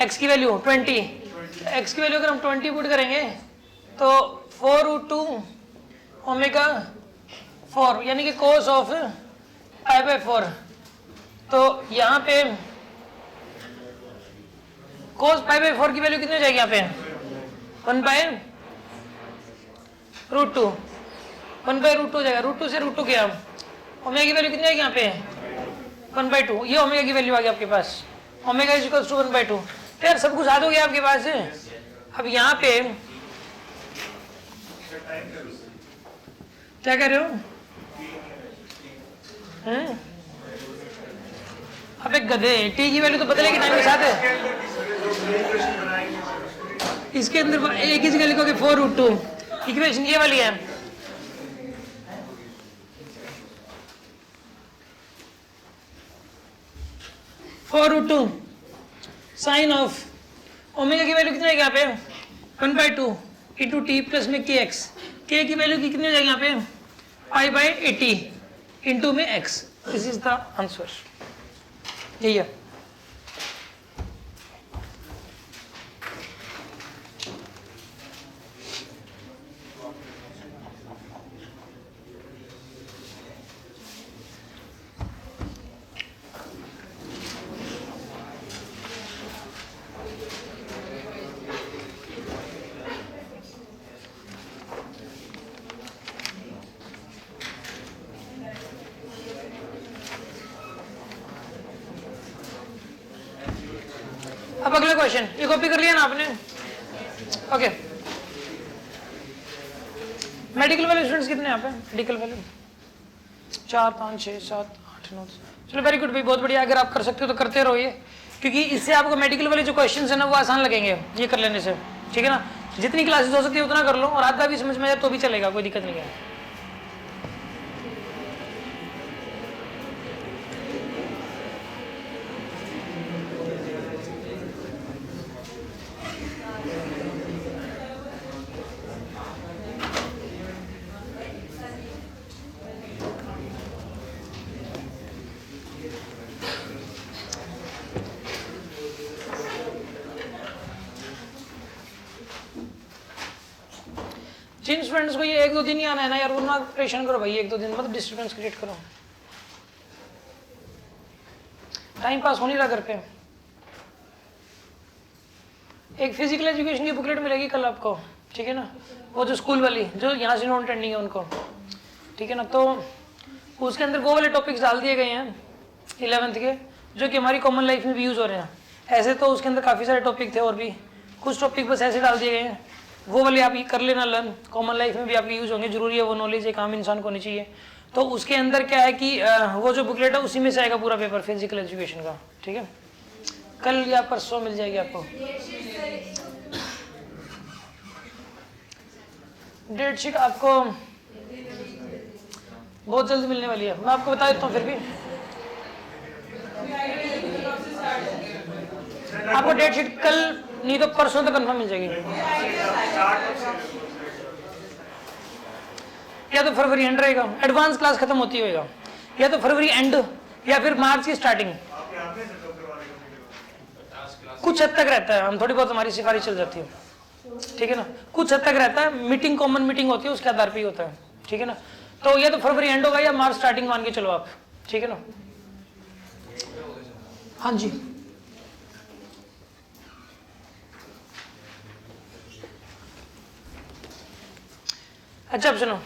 x की वैल्यू 20, x की वैल्यू अगर हम 20 पुट करेंगे तो 4√2 ओमेगा 4, यानी कि कोस ऑफ पाई बाय 4, तो यहाँ पे कोस पाई बाय 4 की वैल्यू कितनी हो जाएगी यहाँ पे? 1/√2, 1/√2 हो जाएगा, √2 से √2 गया, ओमेगा की वैल्यू कितनी आएगी यहाँ पे? 1/2, ये ओमेगा की वैल्यू आ गई आपके पास, ओमेगा इज इक्वल्स टू 1/2। तो यार सब कुछ याद हो गया आपके पास। अब यहाँ पे क्या कर रहे हो? अब एक गधे, टी की वैल्यू तो बदलेगी टाइम के साथ है। इसके अंदर एक ही जगह लिखोगे 4√2, इक्वेशन ये वाली है। (4√2) साइन ऑफ ओमेगा की वैल्यू कितनी आएगी यहाँ पे? 1/2 इंटू टी प्लस में के एक्स, के की वैल्यू कितनी हो जाएगी यहाँ पे? पाई बाय 80 इंटू में x. This is the answer. यही है। अब अगला क्वेश्चन, ये कॉपी कर लिया ना आपने? ओके, मेडिकल वाले स्टूडेंट्स कितने यहाँ पे? मेडिकल वाले 4 5 6 7 8 9। चलो वेरी गुड भाई, बहुत बढ़िया। अगर आप कर सकते हो तो करते रहो ये, क्योंकि इससे आपको मेडिकल वाले जो क्वेश्चंस है ना वो आसान लगेंगे ये कर लेने से, ठीक है ना। जितनी क्लासेस हो सकती है उतना कर लो, और आधा भी समझ में आए तो भी चलेगा, कोई दिक्कत नहीं है। जिन स्टूडेंट्स को ये 1-2 दिन ही आना है ना यार, वो ना परेशान करो भाई, 1-2 दिन मतलब डिस्टर्बेंस क्रिएट करो, टाइम पास हो नहीं रहा घर पे। एक फिजिकल एजुकेशन की बुकलेट मिलेगी कल आपको, ठीक है ना, वो जो स्कूल वाली जो यहाँ से नॉन अटेंडिंग है उनको, ठीक है ना। तो उसके अंदर वो वाले टॉपिक्स डाल दिए गए हैं 11th के, जो कि हमारी कॉमन लाइफ में भी यूज़ हो रहे हैं। ऐसे तो उसके अंदर काफ़ी सारे टॉपिक थे, और भी कुछ टॉपिक बस ऐसे डाल दिए गए हैं, वो वाले आप ये कर लेना लर्न, कॉमन लाइफ में भी आपके यूज़ होंगे, जरूरी है वो नॉलेज, एक आम इंसान को होनी चाहिए। तो उसके अंदर क्या है कि वो जो बुकलेट है उसी में से आएगा पूरा पेपर फिजिकल एजुकेशन का, ठीक है। कल या परसों मिल जाएगी आपको डेट शीट, आपको बहुत जल्द मिलने वाली है। मैं आपको बता देता हूँ, फिर भी आपको डेट शीट कल नहीं तो परसों तक कंफर्म मिल जाएगी, या तो फरवरी एंड रहेगा, एडवांस क्लास खत्म होती होगा, या तो फरवरी एंड या फिर मार्च की स्टार्टिंग, कुछ हद तक रहता है। हम थोड़ी बहुत हमारी सिफारिश चल जाती है, ठीक है ना, कुछ हद तक रहता है। मीटिंग कॉमन मीटिंग होती है, उसके आधार पे ही होता है, ठीक है ना। तो या तो फरवरी एंड होगा या मार्च स्टार्टिंग मान के चलो आप, ठीक है ना। हाँ जी, अच्छा अब सुनो,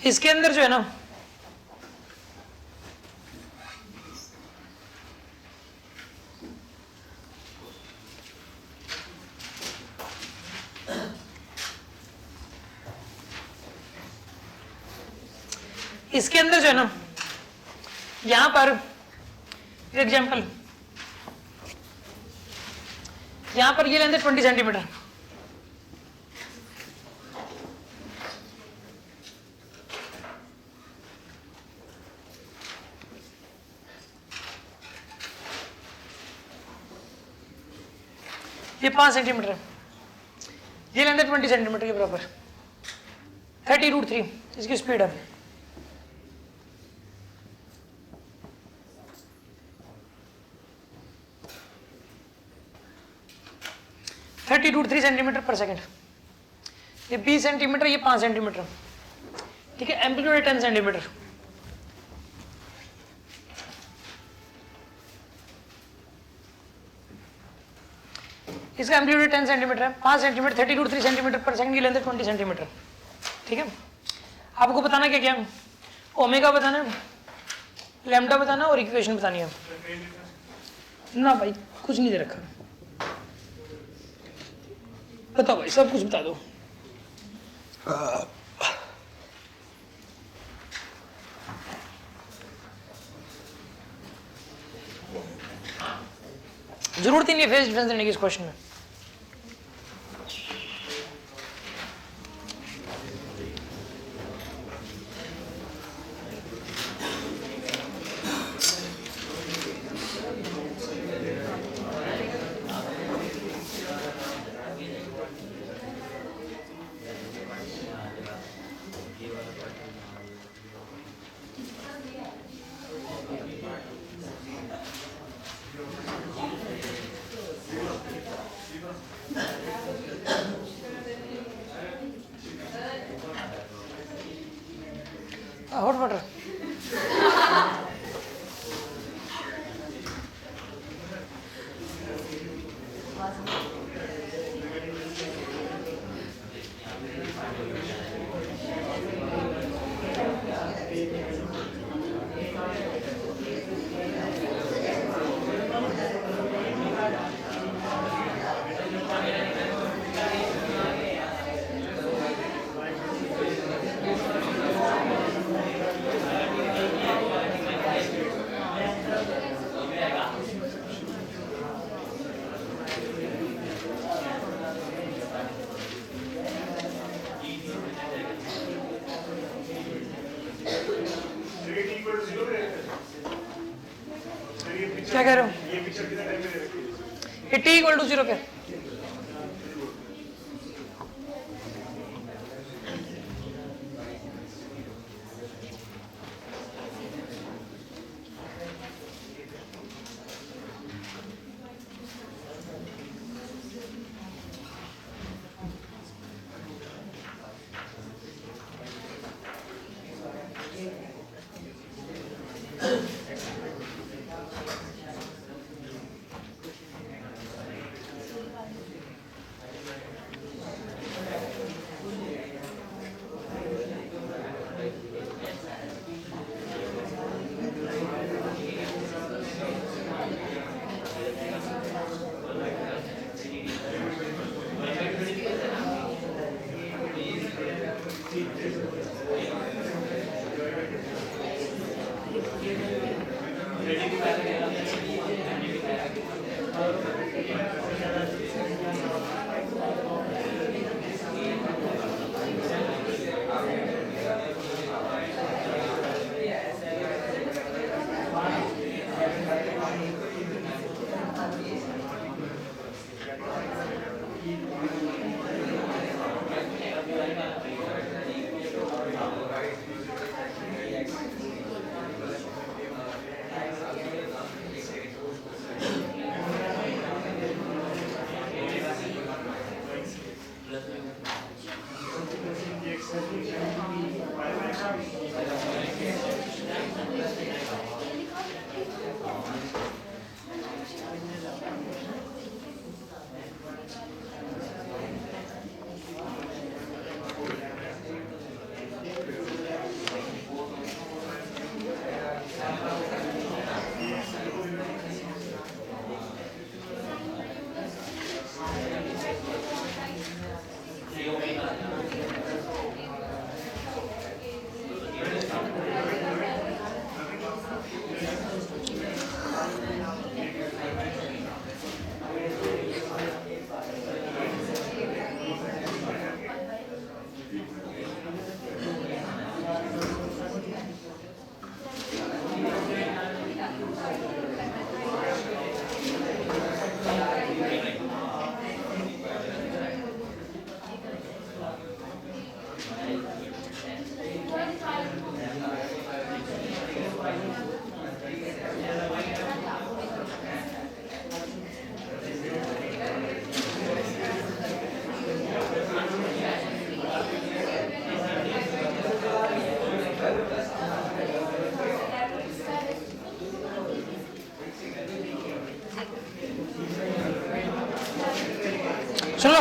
इसके अंदर जो है ना इसके अंदर जो है ना, यहां पर एग्जाम्पल, यहां पर ये लेंथ है 20 सेंटीमीटर, ये 5 सेंटीमीटर है, ये लेंथ है 20 सेंटीमीटर के बराबर, 30√3 इसकी स्पीड है। (30√3 सेंटीमीटर पर सेकेंड, ये 20 सेंटीमीटर, ये 5 सेंटीमीटर, ठीक है। एम्पलीट्यूड है 10 सेंटीमीटर, इसका एम्पलीट्यूड 10 सेंटीमीटर है, 5 सेंटीमीटर, 30√3 सेंटीमीटर पर सेकंड की लेंथ है 20 सेंटीमीटर, ठीक है। आपको बताना क्या क्या, ओमेगा बताना है, लैम्डा बताना और इक्वेशन बतानी है ना भाई, कुछ नहीं दे रखा, बताओ भाई, सब कुछ बता दो। जरूरत ही नहीं है फेस डिफरेंस देने की इस क्वेश्चन में। हॉट वाटर क्या कह रहे हो? ये t इक्वल टू 0 पे सुनो,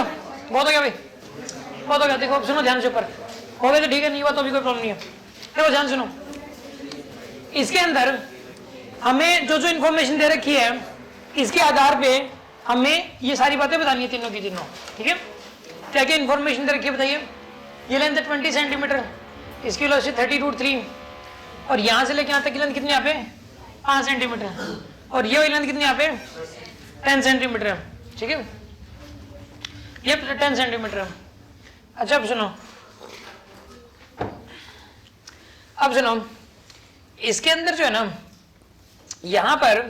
बहुत हो गया भाई, बहुत हो गया। देखो सुनो ध्यान से, ऊपर हो गया तो ठीक है, नहीं हुआ तो भी कोई प्रॉब्लम नहीं है। देखो ध्यान सुनो, इसके अंदर हमें जो जो इन्फॉर्मेशन दे रखी है इसके आधार पे हमें ये सारी बातें बतानी है, तीनों की तीनों। ठीक है, क्या क्या इन्फॉर्मेशन दे रखी है बताइए। ये लेंथ है 20 सेंटीमीटर, इसकी वेलोसिटी 30√3, और यहाँ से लेके यहाँ तक की लेंथ कितनी यहाँ पे 5 सेंटीमीटर, और ये वाली लेंथ कितनी यहाँ पे 10 सेंटीमीटर है। ठीक है, ये 10 सेंटीमीटर है। अच्छा अब सुनो, इसके अंदर जो है ना, यहां पर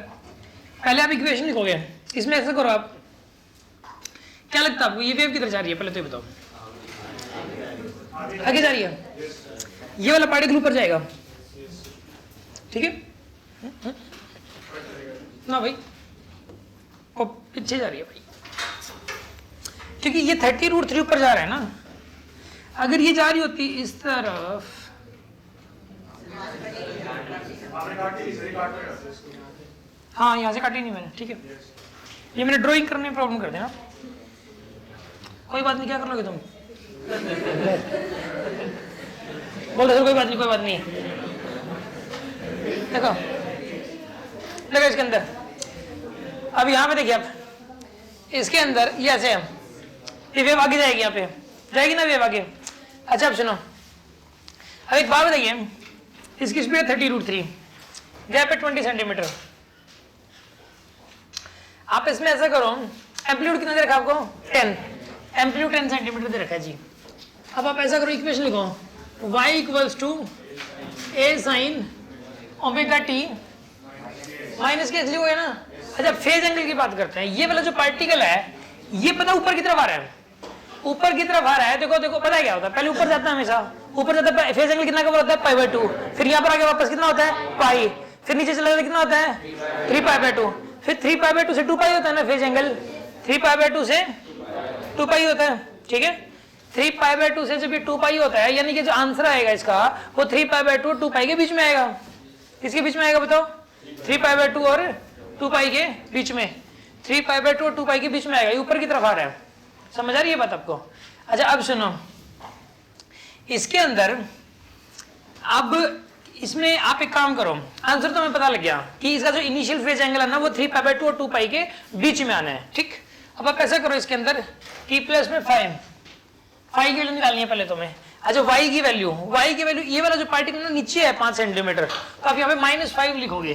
पहले आप इक्वेशन लिखोगे, इसमें ऐसा करो आप, क्या लगता है आपको ये वेव किधर जा रही है, पहले तो ये बताओ। आगे जा रही है, ये वाला पार्टिकल ऊपर जाएगा। ठीक है ना भाई, वो पीछे जा रही है भाई, क्योंकि ये 30√3 ऊपर जा रहा है ना। अगर ये जा रही होती इस तरफ, हाँ यहाँ से काटी नहीं मैंने। ठीक है, ये मैंने ड्राइंग करने में प्रॉब्लम कर देना, कोई बात नहीं। क्या कर लोगे तुम? बोल दो कोई बात नहीं, कोई बात नहीं। देखो देखो इसके अंदर, अब यहाँ पे देखिए आप, इसके अंदर ये ऐसे है, ये वेव आगे जाएगी, यहाँ पे जाएगी ना वेव आगे। अच्छा अब सुनो, अब एक बात बताइए, इसकी स्पीड 30√3, गैप है 20 सेंटीमीटर। आप इसमें ऐसा करो, एम्पलीट्यूड कितना दे रखा आपको 10, एम्पलीट्यूड 10 सेंटीमीटर दे रखा है जी। अब आप ऐसा करो, इक्वेशन लिखो, y = a sin ω t minus के इसलिए हो गया ना। अच्छा फेज एंगल की बात करते हैं, ये वाला जो पार्टिकल है ये पता ऊपर की तरफ आ रहा है, ऊपर की तरफ आ रहा है। देखो देखो पता है क्या होता है, पहले ऊपर जाता है, हमेशा ऊपर जाता है, फेज एंगल कितना का होता है π/2, फिर यहाँ पर आके वापस कितना होता है पाई, फिर नीचे चला जाता कितना होता है 3π/2, फिर 3π/2 से 2π होता है ना फेज एंगल, 3π/2 से 2π होता है, ठीक है। 3π/2 से जब ये 2π होता है, यानी कि जो आंसर आएगा इसका वो 3π/2 और 2π के बीच में आएगा। किसके बीच में आएगा बताओ? 3π/2 और 2π के बीच में, 3π/2 और 2π के बीच में आएगा, ये ऊपर की तरफ आ रहा है। समझ आ रही है बात आपको? अच्छा अब सुनो, इसके अंदर अब इसमें आप एक काम करो, आंसर तो हमें पता लग गया कि इसका जो इनिशियल फेज एंगल है ना वो 3π/2 और 2π के बीच में आना है, ठीक। अब आप ऐसा करो, इसके अंदर t प्लस में 5 की वैल्यू निकालनी है पहले तुम्हें। अच्छा y की वैल्यू, ये वाला जो पार्टिकल ना नीचे है 5 सेंटीमीटर, तो आप यहाँ पे -5 लिखोगे,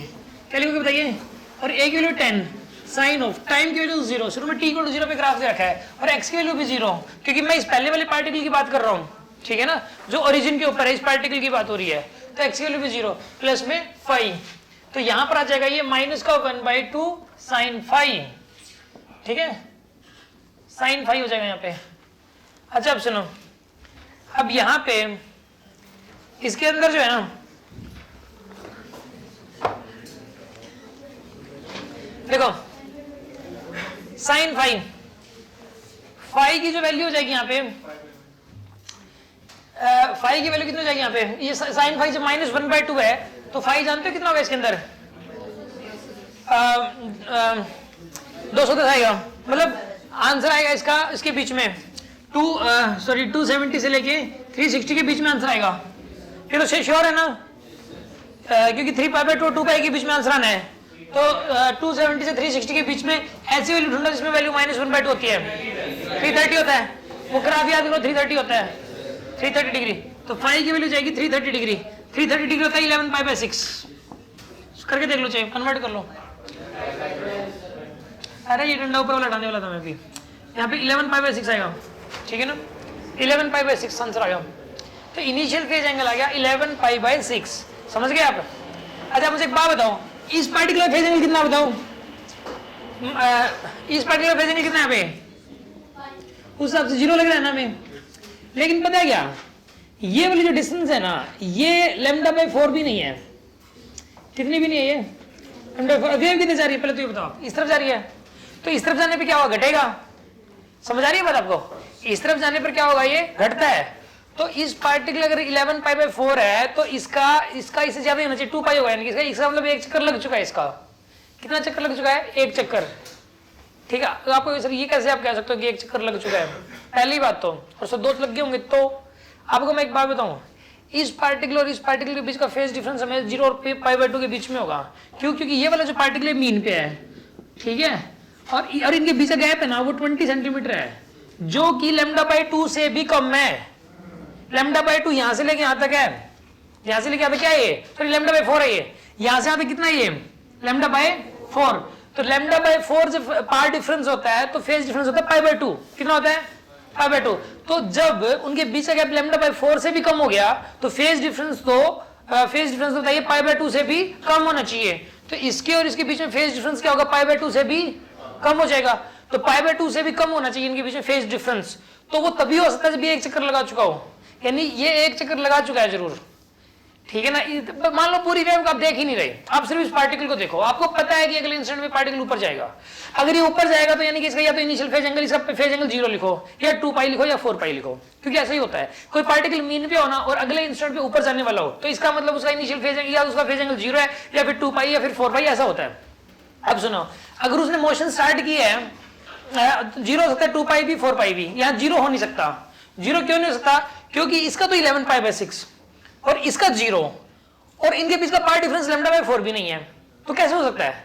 क्या लिखोगे बताइए? और a की वैल्यू 10, साइन ऑफ, टाइम की वैल्यू 0, शुरू में t को 0 पे ग्राफ दे रखा है, और x की वैल्यू भी 0, क्योंकि मैं इस पहले वाले पार्टिकल की बात कर रहा हूँ, ठीक है ना, जो ओरिजिन के ऊपर है, इस पार्टिकल की बात हो रही है, तो x की वैल्यू भी 0, प्लस में 5, तो यहाँ पर आ जाएगा ये माइनस का 1/2 साइन 5, ठीक है, साइन 5 हो जाएगा यहाँ पे। अच्छा अब सुनो, अब यहाँ पे इसके अंदर जो है ना, देखो साइन 5 की जो वैल्यू हो जाएगी यहाँ पे, 5 की वैल्यू कितनी हो जाएगी यहाँ पे, ये साइन 5 जब -1/2 है, तो 5 जानते हो कितना होगा इसके अंदर? 210 आएगा, मतलब आंसर आएगा इसका, इसके बीच में 270 से लेके 360 के बीच में आंसर आएगा। ये तो श्योर है ना, क्योंकि 3π/2 2π के बीच में आंसर आना है, तो 270 से 360 के बीच में ऐसी वैल्यू ढूंढना जिसमें वैल्यू -1/2 होती है, 330 होता है, वो ग्राफ याद करो 330 होता है, 330 डिग्री, तो 5 की वैल्यू जाएगी 330 डिग्री, 330 डिग्री होता है 11π/6, करके देख लो, चाहिए कन्वर्ट कर लो। अरे ये डंडा ऊपर वाला हटाने वाला था मैं भी, यहाँ पे 11π/6 आएगा, ठीक है ना, 11π/6 आंसर आ गया। तो इनिशियल फेज एंगल आ गया 11π/6, समझ गए आप? अच्छा मुझे एक बात बताओ, इस पार्टिकुलर फेज एंगल कितना बताओ? इस पार्टिकुलर फेज एंगल कितना है पे? उस हिसाब से 0 लग रहा है ना हमें, लेकिन पता है क्या, ये वाली जो डिस्टेंस है ना, ये λ/4 भी नहीं है, कितनी भी नहीं है, ये वेव कितनी जा रही है पहले तो ये बताओ? इस तरफ जा रही है, तो इस तरफ जाने पे क्या होगा? घटेगा। समझ आ रही है बात आपको? इस तरफ जाने पर क्या होगा? ये घटता है। तो इस पार्टिकल अगर 11π/4 है, तो इसका इससे ज्यादा होना चाहिए, 2π होगा, यानी इसका मतलब एक चक्कर लग चुका है। इसका कितना चक्कर लग चुका है? एक चक्कर, ठीक है। तो आपको सर ये कैसे आप कह सकते हो कि एक चक्कर लग चुका है? पहली बात तो, और सर 2 लग गए होंगे। तो आपको मैं एक बात बताऊं, इस पार्टिकल और इस पार्टिकल के बीच का फेज डिफरेंस हमें 0 और π/2 के बीच में होगा। क्यों? क्योंकि ये वाला जो पार्टिकल है मीन पे है, ठीक है, और इनके बीच का गैप है ना वो 20 सेंटीमीटर है, जो कि λ/2 से भी कम है। λ/2 यहां से लेके यहां तक है, यहां से लेके यहां तक क्या है ये? सॉरी λ/4 है ये, यहां से यहां तक कितना है ये? λ/4। तो λ/4 जब पार्ट डिफरेंस होता है तो फेज डिफरेंस होता है π/2। कितना होता है? π/2। तो जब उनके बीच का गैप λ/4 से भी कम हो गया तो फेज डिफरेंस होता है π/2 से भी कम होना चाहिए। तो इसके और इसके बीच में फेज डिफरेंस क्या होगा? π/2 से भी कम हो जाएगा। तो π/2 से भी कम होना चाहिए इनके बीच में फेज डिफरेंस। तो वो तभी हो सकता है जब ये एक चक्कर लगा चुका हो, यानी ये एक चक्कर लगा चुका है जरूर, ठीक है ना। मान लो पूरी वेव आप देख ही नहीं रहे, आप सिर्फ इस पार्टिकल को देखो, आपको पता है कि अगले इंस्टेंट में पार्टिकल ऊपर जाएगा। अगर ये ऊपर जाएगा तो यानी कि इसका या तो इनिशियल फेज एंगल, इसका फेज एंगल 0 लिखो, या 2π लिखो, या 4π लिखो, क्योंकि ऐसा ही होता है। कोई पार्टिकल मीन पे होना और अगले इंस्टेंट पे ऊपर जाने वाला हो तो इसका मतलब उसका इनिशियल फेज एंगल या उसका फेज एंगल 0 है, या फिर 2π या फिर 4π, ऐसा होता है। अब सुनो, अगर उसने मोशन स्टार्ट की है 0 हो सकता है, 2π भी 4π भी, यहाँ 0 हो नहीं सकता। 0 क्यों नहीं हो सकता? क्योंकि इसका तो 11π/6 और इसका 0, और इनके बीच का पार्ट डिफरेंस λ/4 भी नहीं है, तो कैसे हो सकता है?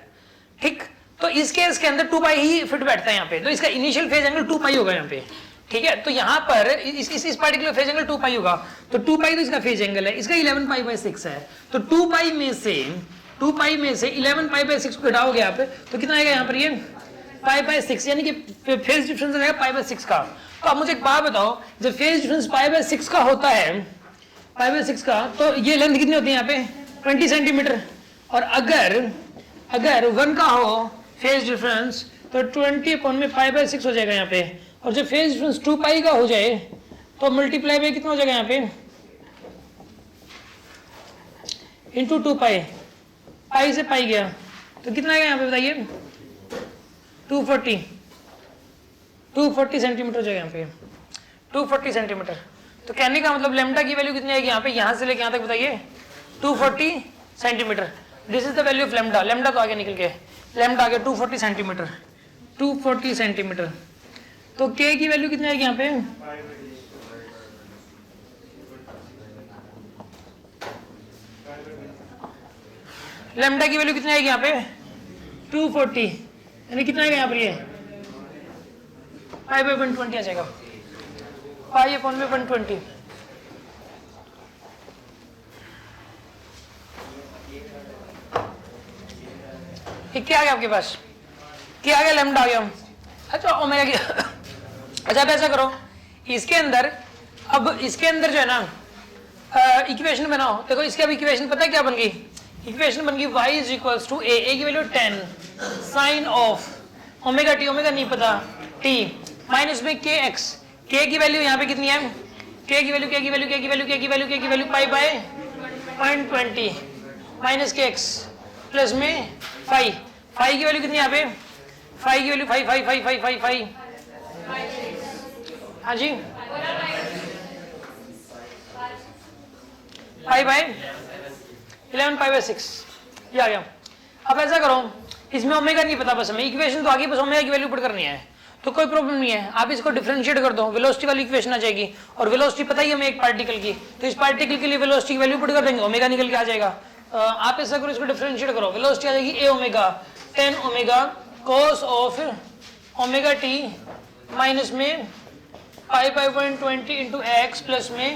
ठीक, तो इस केस के अंदर 2π ही फिट बैठता है यहाँ पे, तो इसका इनिशियल फेज एंगल 2π होगा यहाँ पे, ठीक है। तो यहाँ पर इस पार्टिकुलर फेज एंगल 2π होगा, तो 2π तो इसका फेज एंगल है, इसका 11π/6 है, तो 2π में से 11π/6 को घटाओगे आप तो कितना आएगा यहाँ पर? ये π/6, यानी कि फेज डिफरेंस रहेगा π/6 का। तो अब मुझे एक बात बताओ, जब फेज डिफरेंस π/6 का होता है, π/6 का, तो ये लेंथ कितनी होती है यहाँ पे? 20 सेंटीमीटर। और अगर अगर 1 का हो फेज डिफरेंस तो 20 अपॉन में पाई बाय 6 हो जाएगा यहाँ पे, और जब फेज डिफरेंस 2 पाई का हो जाए तो मल्टीप्लाई बाय कितना हो जाएगा यहाँ पे, इंटू 2 पाई, पाई से पाई गया तो कितना आएगा यहाँ पे बताइए, 240 सेंटीमीटर हो जाएगा यहाँ पे, 240 सेंटीमीटर। तो कहने का मतलब लेमडा की वैल्यू कितनी आएगी यहाँ पे, यहाँ से लेके यहाँ तक बताइए 240 centimetre. This is the value of lambda, lambda तो आगे निकल के, लेमडा आ गया 240 सेंटीमीटर, 240 सेंटीमीटर। तो के की वैल्यू कितनी आएगी यहाँ पे, लेमडा की वैल्यू कितनी आएगी यहाँ पे 240, यानी कितना आएगा यहाँ पर ये पाई बाय 120 आ जाएगा, पाई अपॉन में 120। क्या आ गया आपके पास, क्या आ गया, लेमडा आ गया। अच्छा ओमेगा की अच्छा अब ऐसा करो, इसके अंदर, अब इसके अंदर जो है ना इक्वेशन बनाओ। देखो इसके अब इक्वेशन पता है क्या बन गई, इक्वेशन बन गई y is equals to a की value 10 sine of omega t, omega नहीं पता, t माइनस में के एक्स, के की वैल्यू यहाँ पे कितनी है, के की वैल्यू, के की वैल्यू, के की वैल्यू, के की वैल्यू, के की value pi by 0.20 minus k x plus में फाई, फाई की वैल्यू कितनी यहाँ पे, फाई की value phi phi phi phi phi phi, हाँ जी पाई बाय 11 पाई बाय 6 ये आ गया। अब ऐसा करो, इसमें ओमेगा नहीं पता, बस हमें इक्वेशन तो आगे, बस ओमेगा की वैल्यू पुट करनी है, तो कोई प्रॉब्लम नहीं है, आप इसको डिफरेंशिएट कर दो, वेलोसिटी वाली इक्वेशन आ जाएगी, और वेलोसिटी पता ही हमें एक पार्टिकल की, तो इस पार्टिकल के लिए वेलोसिटी की वैल्यू पुट कर देंगे, ओमेगा निकल के आ जाएगा। आप ऐसा करो, इसको डिफरेंशिएट करो, वेलोसिटी आ जाएगी a omega 10 omega cos of omega t minus में pi by 120 into x plus में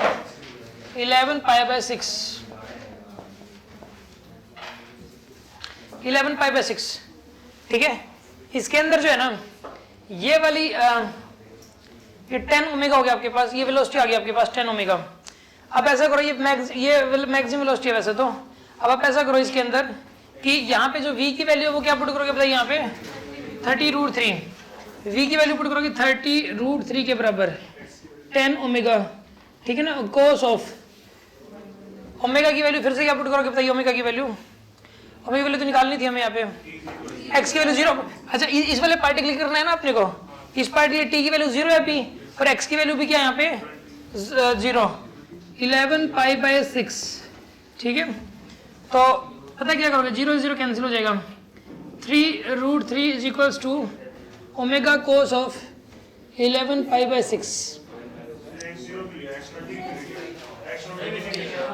11 पाई बाय 6, 11 पाई बाय 6, ठीक है। इसके अंदर जो है ना ये वाली ये 10 ओमेगा हो गया आपके पास, ये वेलोसिटी आ गई आपके पास 10 ओमेगा। अब ऐसा करो, ये मैक्सिमम वेलोसिटी है वैसे तो, अब आप ऐसा करो इसके अंदर कि यहाँ पे जो v की वैल्यू है वो क्या पुट करोगे बताइए, यहाँ पे 30√3, v की वैल्यू पुट करोगे 30√3 के बराबर 10 ओमेगा, ठीक है ना, कोस ऑफ ओमेगा की वैल्यू फिर से क्या पुट करोगे बताइए, ओमेगा की वैल्यू, ओमेगा की वैल्यू तो निकालनी थी हमें यहाँ पे, x की वैल्यू 0, अच्छा इस वाले पार्टिकल करना है ना अपने को, इस पार्टिकल t की वैल्यू 0 है p, और x की वैल्यू भी क्या है यहाँ पे 0, 11 पाई बाय 6, ठीक है। तो पता क्या करोगे, 0 0 कैंसिल हो जाएगा, 3√3 is equals to omega cos of 11 pi by 6।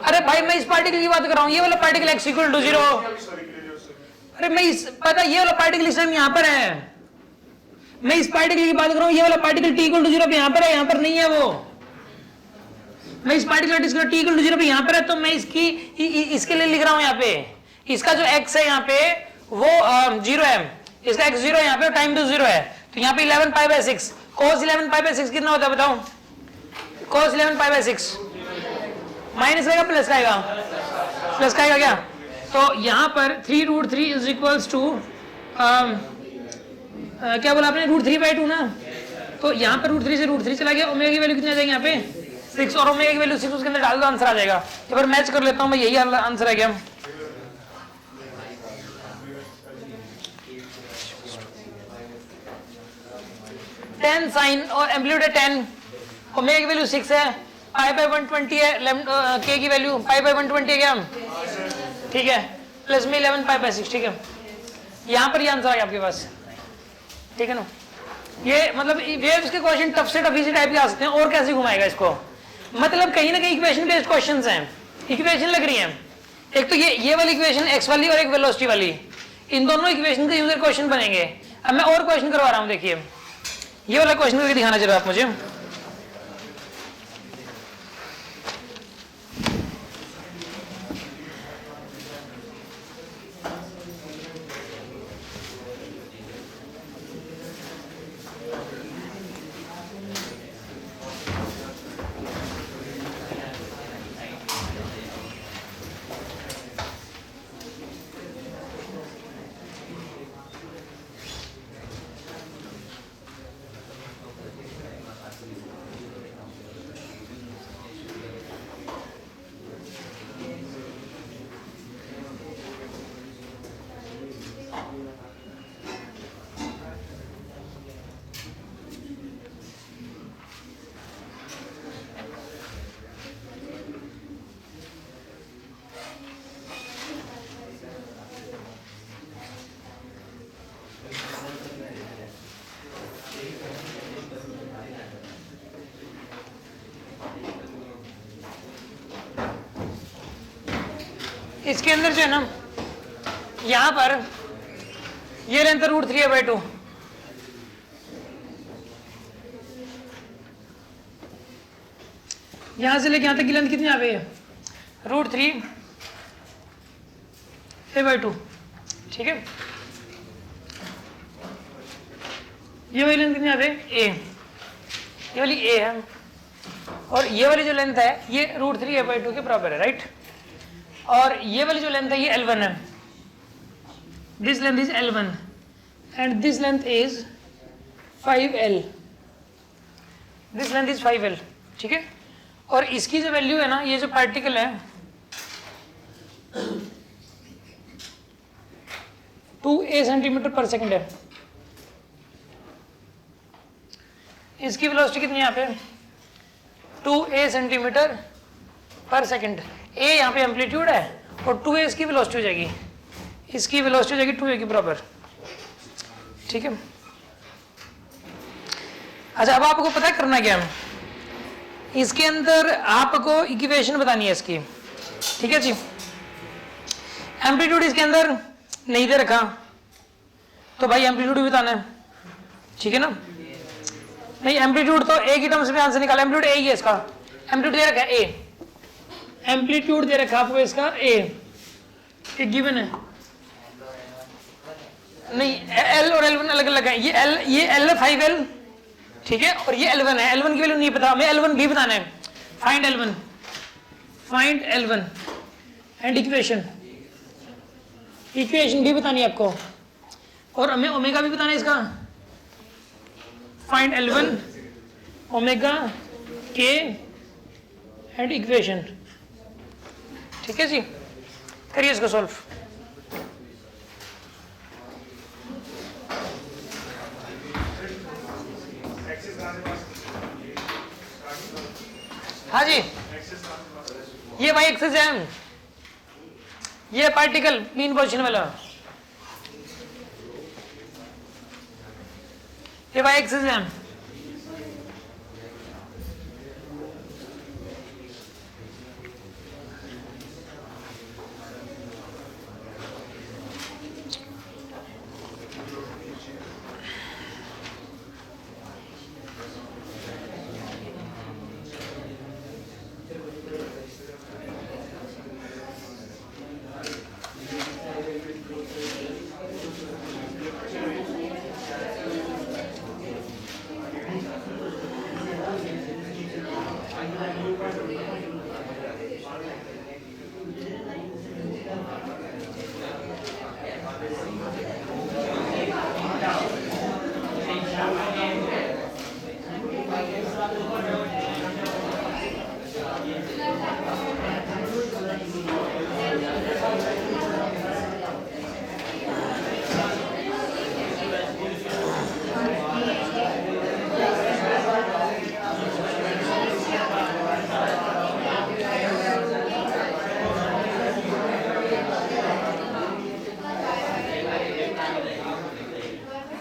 अरे भाई मैं इस पार्टिकल की बात कर रहा हूँ, ये वाला पार्टिकल x इक्वल टू 0, अरे मैं इस पता ये वाला पार्टिकल इस टाइम यहाँ पर है, मैं इस पार्टिकल की बात कर रहा हूँ, ये वाला पार्टिकल t इक्वल टू 0 पे यहाँ पर है, यहाँ पर नहीं है वो, मैं इस पार्टिकल t इक्वल टू 0 पे यहाँ पर है, तो मैं इसकी इसके लिए लिख रहा हूँ यहाँ पे, इसका जो x है यहाँ पे वो 0 है, इसका x 0 है यहाँ पे, टाइम टू 0 है, तो यहाँ पे 11 pi by 6, cos 11 pi by 6 कितना होता है बताओ, cos 11 पाई बाय 6 माइनस का प्लस का आएगा, प्लस का आएगा क्या, तो यहाँ पर 3√3 इज इक्वल्स टू क्या बोला आपने, √3/2 ना, तो यहाँ पर √3 से √3 चला गया, ओमेगा की वैल्यू कितनी आ जाएगी यहाँ पे 6, और ओमेगा की वैल्यू 6 उसके अंदर डाल दो, आंसर आ जाएगा। तो फिर मैच कर लेता हूँ मैं, यही आंसर आ गया। टेन साइन और एम्पलीट्यूड है 10, ओमेगा की वैल्यू 6 है, पाई बाय 120 है, के की वैल्यू पाई बाय 120 है क्या, ठीक है, प्लस में 11 पाई बाय 6, ठीक है, यहाँ पर ये आंसर आ गया आपके पास, ठीक है ना। ये मतलब वेव्स के क्वेश्चन टफ से टफ इसी टाइप के आ सकते हैं, और कैसे घुमाएगा इसको, मतलब कहीं ना कहीं इक्वेशन बेस्ड क्वेश्चंस हैं, इक्वेशन लग रही है, एक तो ये वाली इक्वेशन एक्स वाली और एक वेलोसिटी वाली, इन दोनों इक्वेशन के यूजर क्वेश्चन बनेंगे। अब मैं और क्वेश्चन करवा रहा हूँ, देखिए ये वाला क्वेश्चन करके दिखाना जरा आप मुझे, इसके अंदर जो है ना, यहां पर ये लेंथ √3a/2, यहां से लेके यहां तक की लेंथ कितनी आ गई है? √3a/2, ठीक है। ये वाली लेंथ कितनी आ गई? a, ये वाली a है, और ये वाली जो लेंथ है ये √3a/2 के बराबर है, राइट। और ये वाली जो लेंथ है ये L1 है, this length is L1 and this length is 5L, this length is 5L, ठीक है। और इसकी जो वैल्यू है ना, ये जो पार्टिकल है 2a सेंटीमीटर पर सेकंड है, इसकी वेलोसिटी कितनी है यहाँ पे? 2a सेंटीमीटर पर सेकंड। a यहाँ पे एम्पलीट्यूड है और 2a इसकी वेलोसिटी हो जाएगी, इसकी वेलोसिटी हो जाएगी 2a के बराबर, ठीक है। अच्छा, अब आपको पता है करना क्या है, इसके अंदर आपको इक्वेशन बतानी है इसकी, ठीक है जी। एम्पलीट्यूड इसके अंदर नहीं दे रखा तो भाई एम्पलीट्यूड भी बताना है, ठीक है ना। नहीं, एम्पलीट्यूड तो ए की टर्म्स में आंसर निकाला, एम्पलीट्यूड ए ही है इसका, एम्पलीट्यूड दे रखा है ए, एम्पलीट्यूड दे रखा आपको इसका ए, एक गिवन है। नहीं, एल और L1 अलग अलग है, ये L 5L, ठीक है, और ये L1 है। L1 की वैल्यू नहीं पता, हमें L1 भी बताना है। फाइंड L1 एंड इक्वेशन भी बतानी है आपको, और हमें ओमेगा भी बताना है इसका। Find L1 omega K and equation, ठीक है जी। करिए इसको सॉल्व। हाँ जी, ये भाई एक्सेस है, ये पार्टिकल मीन पोजीशन वाला, ये भाई एक्सेस है।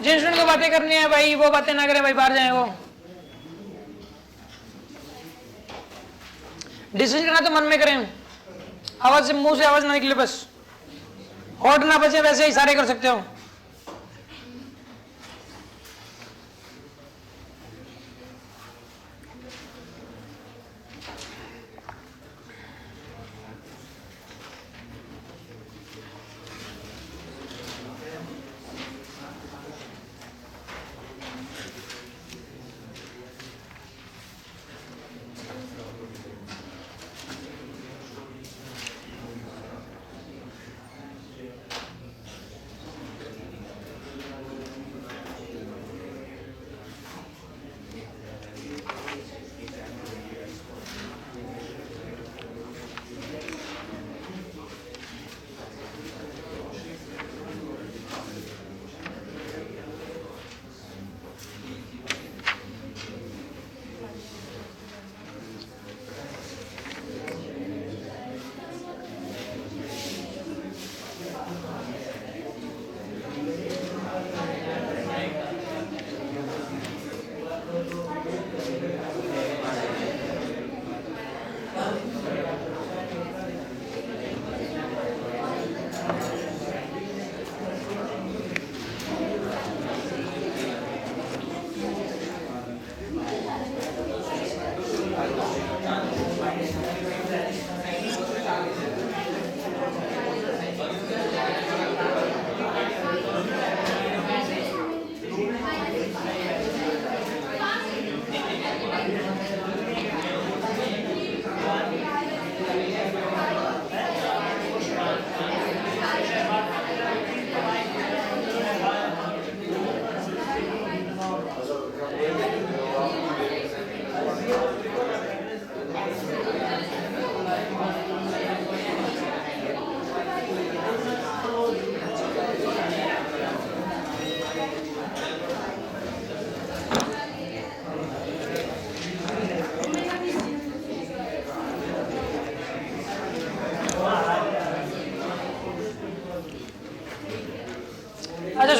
जिन स्टूडेंट को बातें करनी है भाई वो बातें ना करें भाई, बाहर जाए। वो डिसीजन करना तो मन में करें, आवाज से, मुंह से आवाज ना निकले, बस होठ ना बचे, वैसे ही सारे कर सकते हो।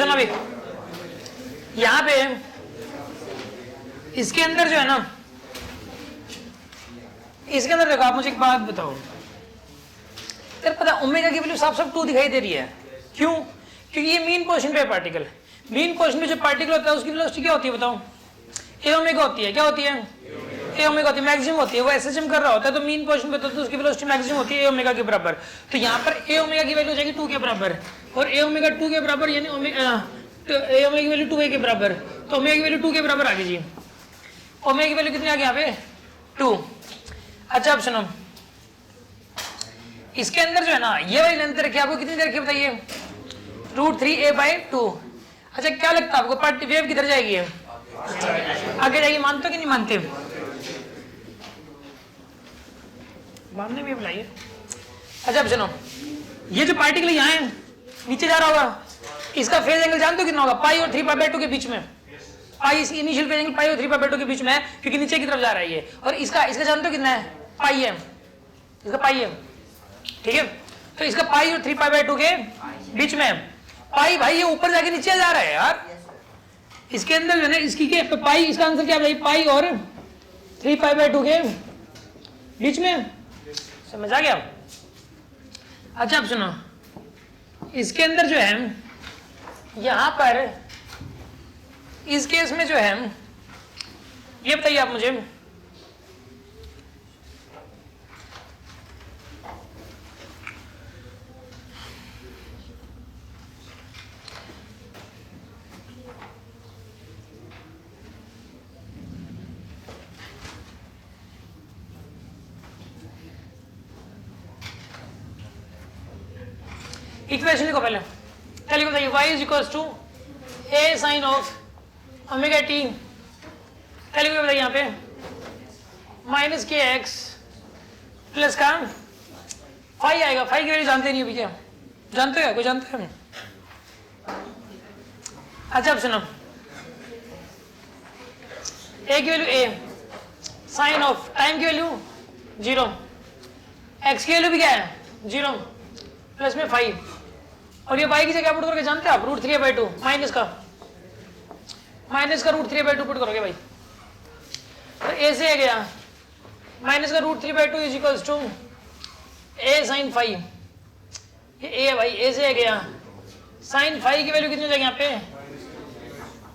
सुनो अभी, यहाँ पे इसके अंदर जो है ना, इसके अंदर देखो, आप मुझे एक बात बताओ, तेरे पता ओमेगा की वैल्यू साफ साफ 2 दिखाई दे रही है, क्यों? क्योंकि ये मीन पोजीशन पे पार्टिकल, मीन पोजीशन पे जो पार्टिकल होता है उसकी वेलोसिटी क्या होती है बताओ? ए ओमेगा होती है। क्या होती है? ए ओमेगा होती है, मैक्सिमम होती है। वो एसएचएम कर रहा होता है तो मीन पोजीशन पे तो उसकी वेलोसिटी मैक्सिमम होती है ए ओमेगा के बराबर। तो यहाँ पर ए ओमेगा की वैल्यू हो जाएगी 2 के बराबर, और ए ओमेगा 2 के बराबर, यानी ए ओमेगा की वैल्यू 2a के बराबर, तो ओमेगा की वैल्यू 2 के बराबर आ गई जी। ओमेगा की वैल्यू कितनी आ गई यहाँ पे? 2। अच्छा अब सुनो, इसके अंदर जो है ना ये वाली लेंथ रखी, आपको कितनी रखी बताइए? √3a/2। अच्छा क्या लगता है आपको पार्टी वेव किधर जाएगी? आगे जाएगी, मानते हो कि नहीं मानते? मानने में बुलाइए। अच्छा अब सुनो, ये जो पार्टिकल यहाँ है नीचे जा रहा होगा, इसका फेज एंगल जानते हो कितना होगा? पाई और 3π/2 के बीच में। पाई इसकी इनिशियल फेज एंगल पाई और 3π/2 के बीच में है, क्योंकि नीचे की तरफ जा रहा है ये। और इसका जानते हो कितना है? पाई है, इसका पाई है, ठीक है। तो इसका पाई और 3π/2 के बीच में है। पाई भाई ये ऊपर जाके नीचे जा रहा है यार, इसके अंदर जो है ना इसकी के पाई, इसका आंसर क्या भाई? पाई और 3π/2 के बीच में। समझ आ गया? अच्छा अब सुनो, इसके अंदर जो है यहां पर इस केस में जो है, ये बताइए आप मुझे, इक्वेशन लिखो पहले, चलिए बताइए y is equal to a sine of omega t. चलिए बताइए यहाँ पे -kx प्लस का फाई आएगा। फाई की वैल्यू जानते नहीं अभी, क्या जानते हो? कोई जानते हैं? अच्छा अब सुनो, a की value a, sine of time की वैल्यू 0, x की वैल्यू भी क्या है? 0, प्लस में 5, और ये y की जगह पुट करके जानते हैं आप? √3a/2 माइनस का √3a/2 पुट करोगे भाई, तो a से आ गया माइनस का √3/2 is equals to a sine 5। ये a है भाई, a से आ गया साइन 5 की वैल्यू कितनी हो जाएगी यहाँ पे?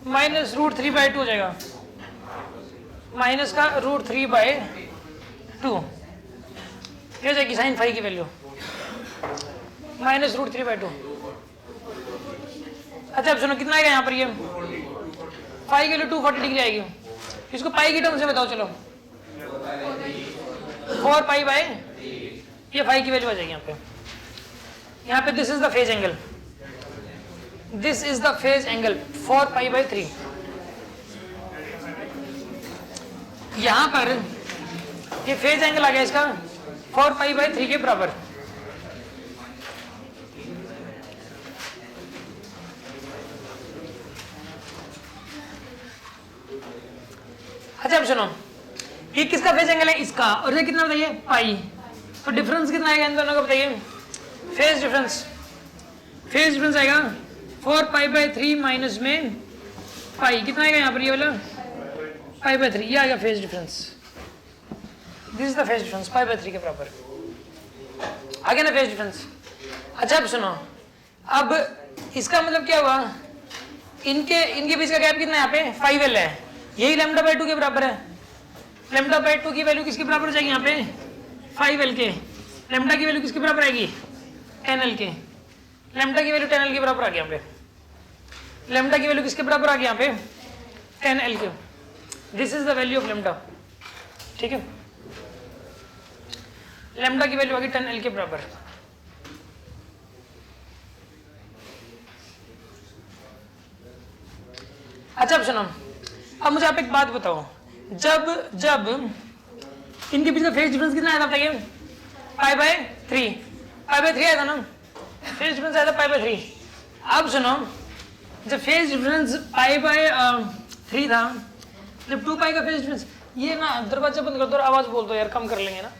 -√3/2 हो जाएगा, माइनस का √3/2 हो जाएगी साइन 5 की वैल्यू, -√3/2। अच्छा अब सुनो, कितना आएगा यहाँ पर? ये फाई की वैल्यू 240 डिग्री आएगी। इसको पाई की टर्म से बताओ, चलो 4π/, ये फाई की वैल्यू आ जाएगी यहाँ पे this is the phase angle, this is the phase angle 4π/3। यहाँ पर ये फेज एंगल आ गया इसका 4π/3 के बराबर। अच्छा अब सुनो, ये किसका फेज एंगल है? इसका। और ये कितना बताइए? पाई। तो डिफरेंस कितना आएगा इन दोनों का बताइए? फेज डिफरेंस आएगा 4π/3 माइनस में पाई। कितना आएगा यहाँ पर? ये वाला π/3, ये आएगा phase difference. This is the phase difference, π/3 के बराबर आ गया ना फेज डिफरेंस। अच्छा अब सुनो, अब इसका मतलब क्या हुआ? इनके बीच का गैप कितना है यहाँ पे? 5L है, यही λ/2 के बराबर है। λ/2 की वैल्यू किसके बराबर हो जाएगी यहाँ पे? 5L के। लैम्डा की वैल्यू किसके बराबर आएगी? 10L के। लैम्डा की वैल्यू 10L के बराबर आ गया यहाँ पे। लैम्डा की वैल्यू किसके बराबर आ गई यहाँ पे? 10L के। This is the value of lambda, ठीक है। लैम्डा की वैल्यू आ गई 10L के बराबर। अच्छा अब सुनो, अब मुझे आप एक बात बताओ, जब इनके बीच का फेज डिफरेंस कितना आया था बताइए? π/3 आया था ना, फेज डिफरेंस आया था π/3। अब सुनो, जब फेज डिफरेंस π/3 था, जब 2π का फेज डिफरेंस, ये ना दरवाजा बंद कर दो और आवाज बोल दो यार, कम कर लेंगे ना।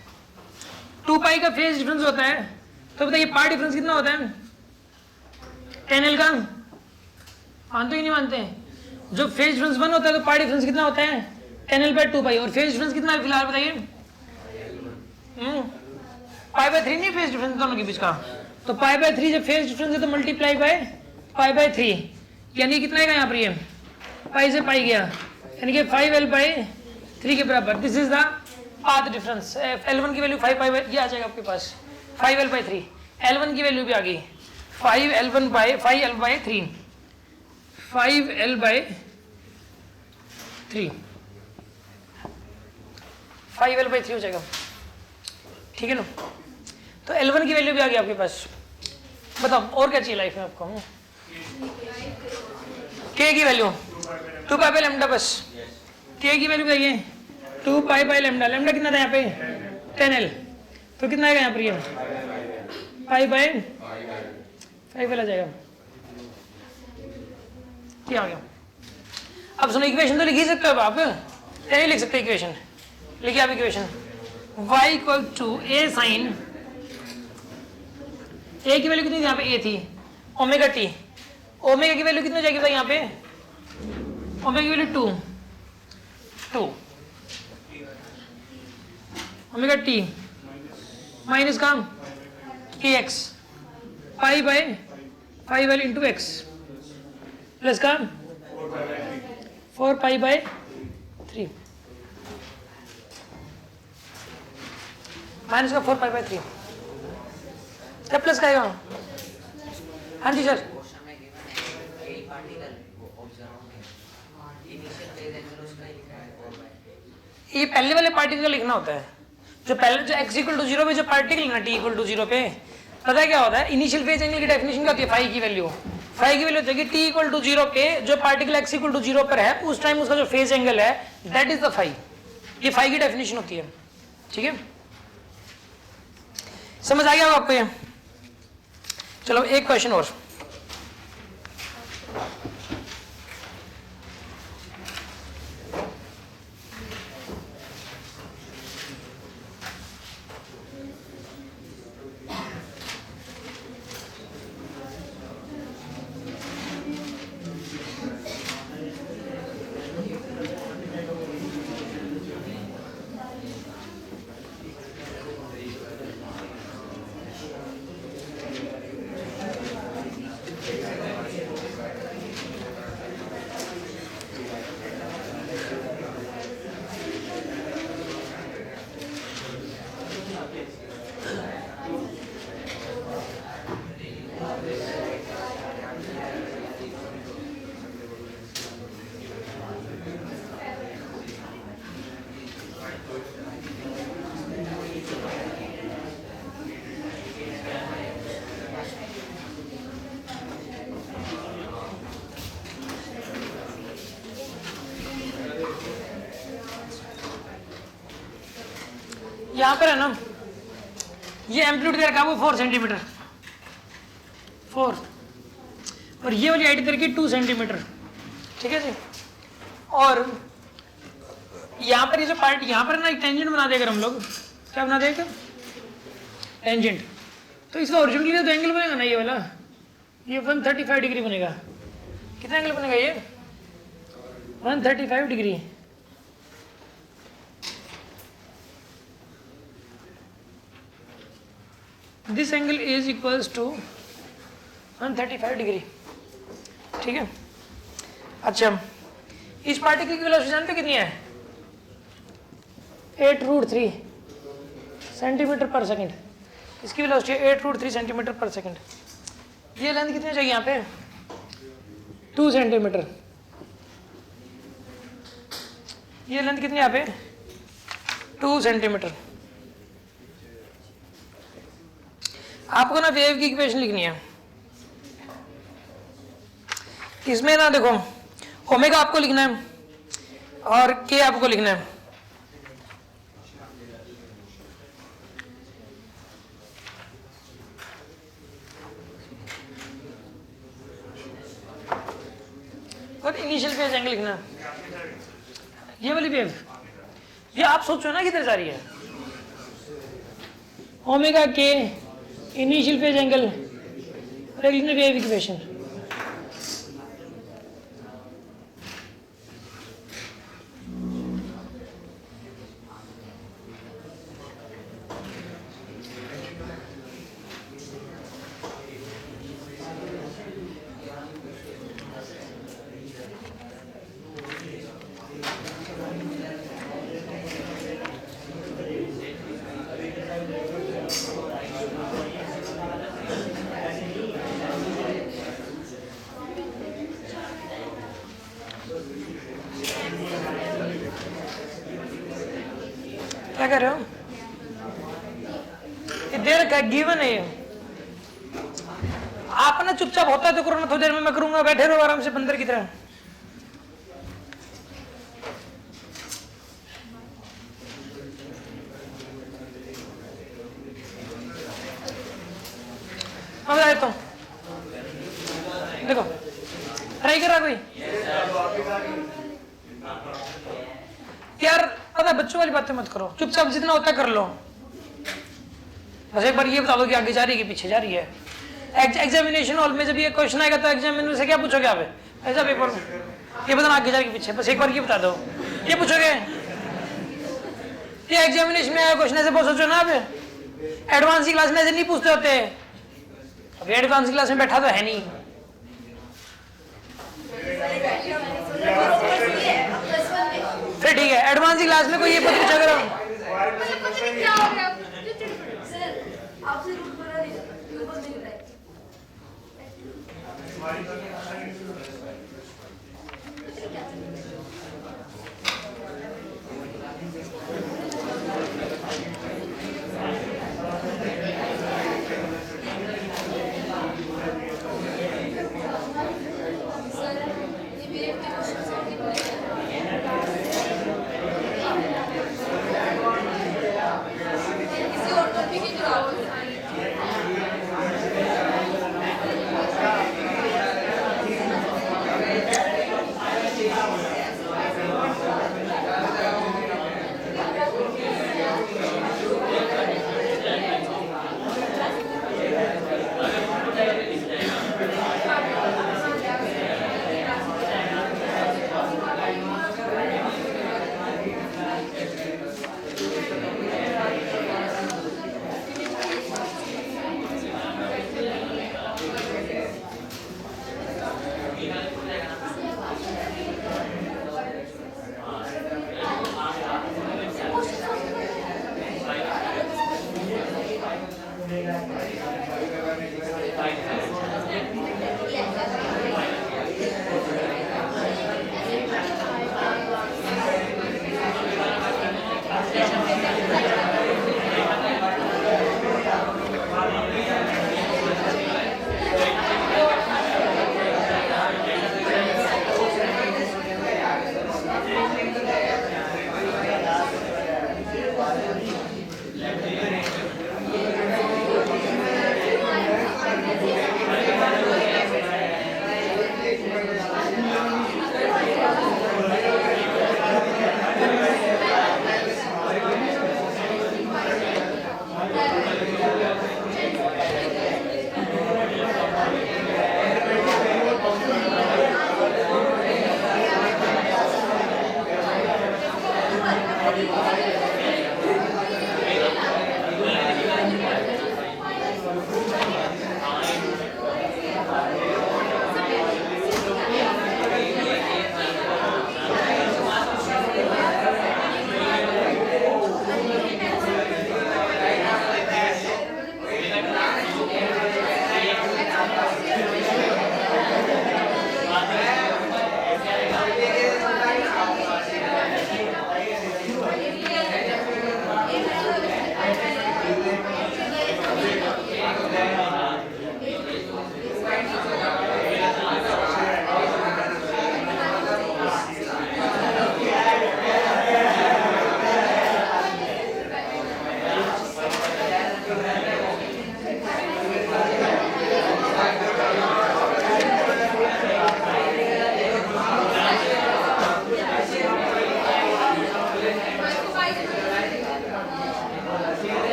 2π का फेज डिफरेंस होता है, तो बताइए पार्ट डिफरेंस कितना होता है? 10L का मानते ही नहीं मानते हैं? जो फेज डिफरेंस 1 होता है तो पाई डिफरेंस कितना होता है 10l/2 और फेज डिफरेंस कितना है फिलहाल बताइए? π/3 नहीं फेज डिफरेंस दोनों के बीच का, तो π/3 जब फेज डिफरेंस है तो मल्टीप्लाई बाय π/3, यानी कितना है यहाँ पर ये पाई से पाई गया, यानी कि 5l/3 के बराबर। This is the path difference. L1 की वैल्यू 5 ये आ जाएगा आपके पास 5l/3, L1 की वैल्यू भी आ गई 5l/3 5l/3 हो जाएगा, ठीक है ना? तो L1 की वैल्यू भी आ गई आपके पास। बताओ और क्या चाहिए लाइफ में आपको? K की वैल्यू 2π/λ बस। K की वैल्यू बताइए 2π/λ। लैम्डा कितना था यहाँ पे 10l, तो कितना आएगा यहाँ पर ये π/5l आ जाएगा। क्या आ गया? अब सुनो इक्वेशन तो लिख ही सकते हो आप, नहीं लिख सकते इक्वेशन? लिखिए आप equation y = a sin a की वैल्यू कितनी थी यहाँ पे a थी ओमेगा t, ओमेगा की वैल्यू कितनी जाएगी भाई यहाँ पे? ओमेगा की वैल्यू 2 ओमेगा t माइनस का kx π/5l into x plus का 4π/3 माइनस का 4π/3 क्या प्लस का आएगा? हाँ जी सर। ये पहले वाले पार्टिकल का लिखना होता है, जो पहले जो x = 0 पे जो पार्टिकल ना t = 0 पे, पता है क्या होता है? इनिशियल फेज एंगल की डेफिनेशन क्या होती है? फाई की वैल्यू होती है कि t = 0 पे जो पार्टिकल x = 0 पर है उस टाइम उसका जो फेज एंगल है दैट इज द फाई। ये फाई की डेफिनेशन होती है, ठीक है? समझ आ गया आपको ये? चलो एक क्वेश्चन और। यहाँ पर है ना ये एम्पलीट्यूड दे रखा है वो 4 सेंटीमीटर 4 और ये वाली हाइट दे रखी है 2 सेंटीमीटर, ठीक है जी। और यहाँ पर ये जो पार्ट यहाँ पर ना एक टेंजेंट बना देगा हम लोग, क्या बना देगा? टेंजेंट। तो इसका ओरिजिनली तो एंगल बनेगा ना ये वाला, ये 135 डिग्री बनेगा। कितना एंगल बनेगा ये? 135 degree. This angle is equals to 135 degree, ठीक है। अच्छा इस पार्टिकल की वेलोसिटी जानते हो कितनी है? 8√3 सेंटीमीटर पर सेकंड। इसकी वेलोसिटी 8√3 सेंटीमीटर पर सेकंड। ये लेंथ कितनी चाहिए यहाँ पे? 2 सेंटीमीटर। ये लेंथ कितनी यहाँ पे? 2 सेंटीमीटर। आपको ना वेव की इक्वेशन लिखनी है। इसमें ना देखो ओमेगा आपको लिखना है और के आपको लिखना है। और इनिशियल फेज एंगल लिखना है। ये वाली वेव ये आप सोचो ना किधर जा रही है? ओमेगा के इनिशियल फेज एंगल और लिखना वेव इक्वेशन। क्या कह रहे हो? ये दे रखा है, गिवन है ये। आप ना चुपचाप होता है तो करो ना, थोड़ी देर में मैं करूंगा, बैठे रहो आराम से बंदर की तरह। मैं बता देता हूँ, देखो ट्राई करा कोई यार, पता बच्चों वाली बातें मत करो, चुपचाप जितना होता है कर लो। बस एक बार ये बता दो कि आगे जा रही है कि पीछे जा रही है। एग्जामिनेशन हॉल में जब ये क्वेश्चन आएगा तो एग्जामिनर से क्या पूछोगे आप? ऐसा पेपर ये बताना आगे जा रही है पीछे, बस एक बार ये बता दो, ये पूछोगे। ये एग्जामिनेशन में आया क्वेश्चन ऐसे बहुत सोचो ना आप, एडवांस की क्लास में ऐसे नहीं पूछते होते। अभी एडवांस क्लास में बैठा तो है नहीं। फिर ठीक है, एडवांस क्लास में कोई ये पता पूछा करो।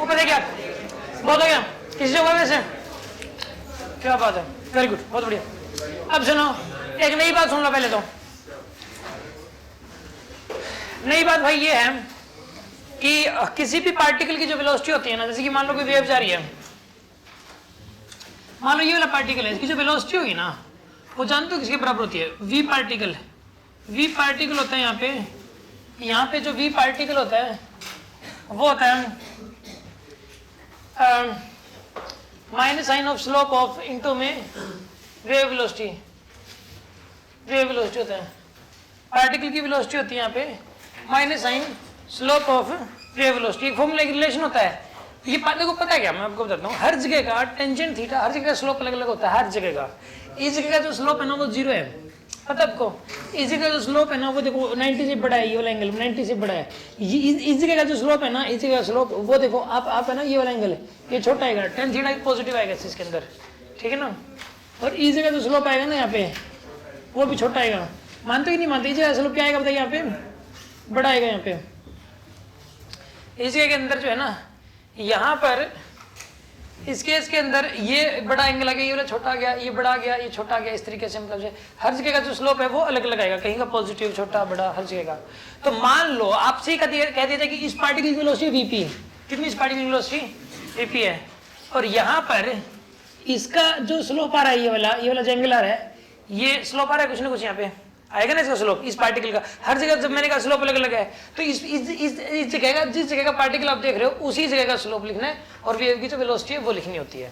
ऊपर देखिए आप, बहुत हो गया, किसी से हुआ वैसे, क्या बात है, वेरी गुड, बहुत बढ़िया। अब सुनो, एक नई बात सुन लो पहले तो। नई बात भाई ये है कि किसी भी पार्टिकल की जो वेलोसिटी होती है ना, जैसे कि मान लो कोई वेव जा रही है, मान लो ये वाला पार्टिकल है, इसकी जो वेलोसिटी होगी ना, वो जानते हो किसके बराबर होती है? We particle. वी पार्टिकल होता है यहाँ पे जो वी पार्टिकल होता है वो होता है minus sine of slope of into में वेव वेलोसिटी। वेव वेलोसिटी होता है, पार्टिकल की वेलोसिटी होती है यहाँ पे minus sine slope of wave velocity. एक फॉर्मूला, एक रिलेशन होता है। ये देखो पता है क्या, मैं आपको बताता हूँ, हर जगह का टेंजेंट थीटा, हर जगह का स्लोप अलग अलग होता है, हर जगह का। इस जगह का जो स्लोप है ना वो 0 है, पता है आपको? इस जगह का जो स्लोप है ना वो देखो 90 से बड़ा है, ये वाला एंगल 90 से बड़ा है। इस जगह का जो स्लोप है ना, इस जगह का स्लोप वो देखो आप है ना, ये वाला एंगल है, ये छोटा आएगा, टेन थीटा पॉजिटिव आएगा इसके अंदर, ठीक है ना। और इस जगह जो स्लोप आएगा ना यहाँ पे, वो भी छोटा आएगा। मानते कि नहीं मानते? इस जगह स्लोप क्या आएगा बताइए? यहाँ पे बड़ा आएगा, यहाँ पे इस जगह के अंदर जो है ना, यहाँ पर इस केस के अंदर ये बड़ा एंगल आ गया, ये वाला छोटा आ गया, ये बड़ा आ गया, ये छोटा आ गया, इस तरीके से मतलब से हर जगह का जो स्लोप है वो अलग अलग आएगा, कहीं का पॉजिटिव, छोटा, बड़ा, हर जगह का। तो मान लो आपसे कह दिया जाए कि इस पार्टिकल की वेलोसिटी वीपी, कितनी इस पार्टिकल की वेलोसिटी वीपी है, और यहाँ पर इसका जो स्लोप आ रहा है, ये वाला जो एंगल आ रहा है, ये स्लोप आ रहा है कुछ ना कुछ, यहाँ पे आएगा ना इसका स्लोप, इस पार्टिकल का। हर जगह जब मैंने कहा स्लोप अलग अलग है, तो इस जगह का, जिस जगह का पार्टिकल आप देख रहे हो उसी जगह का स्लोप लिखना है, और वेव की जो वेलोसिटी है वो लिखनी होती है,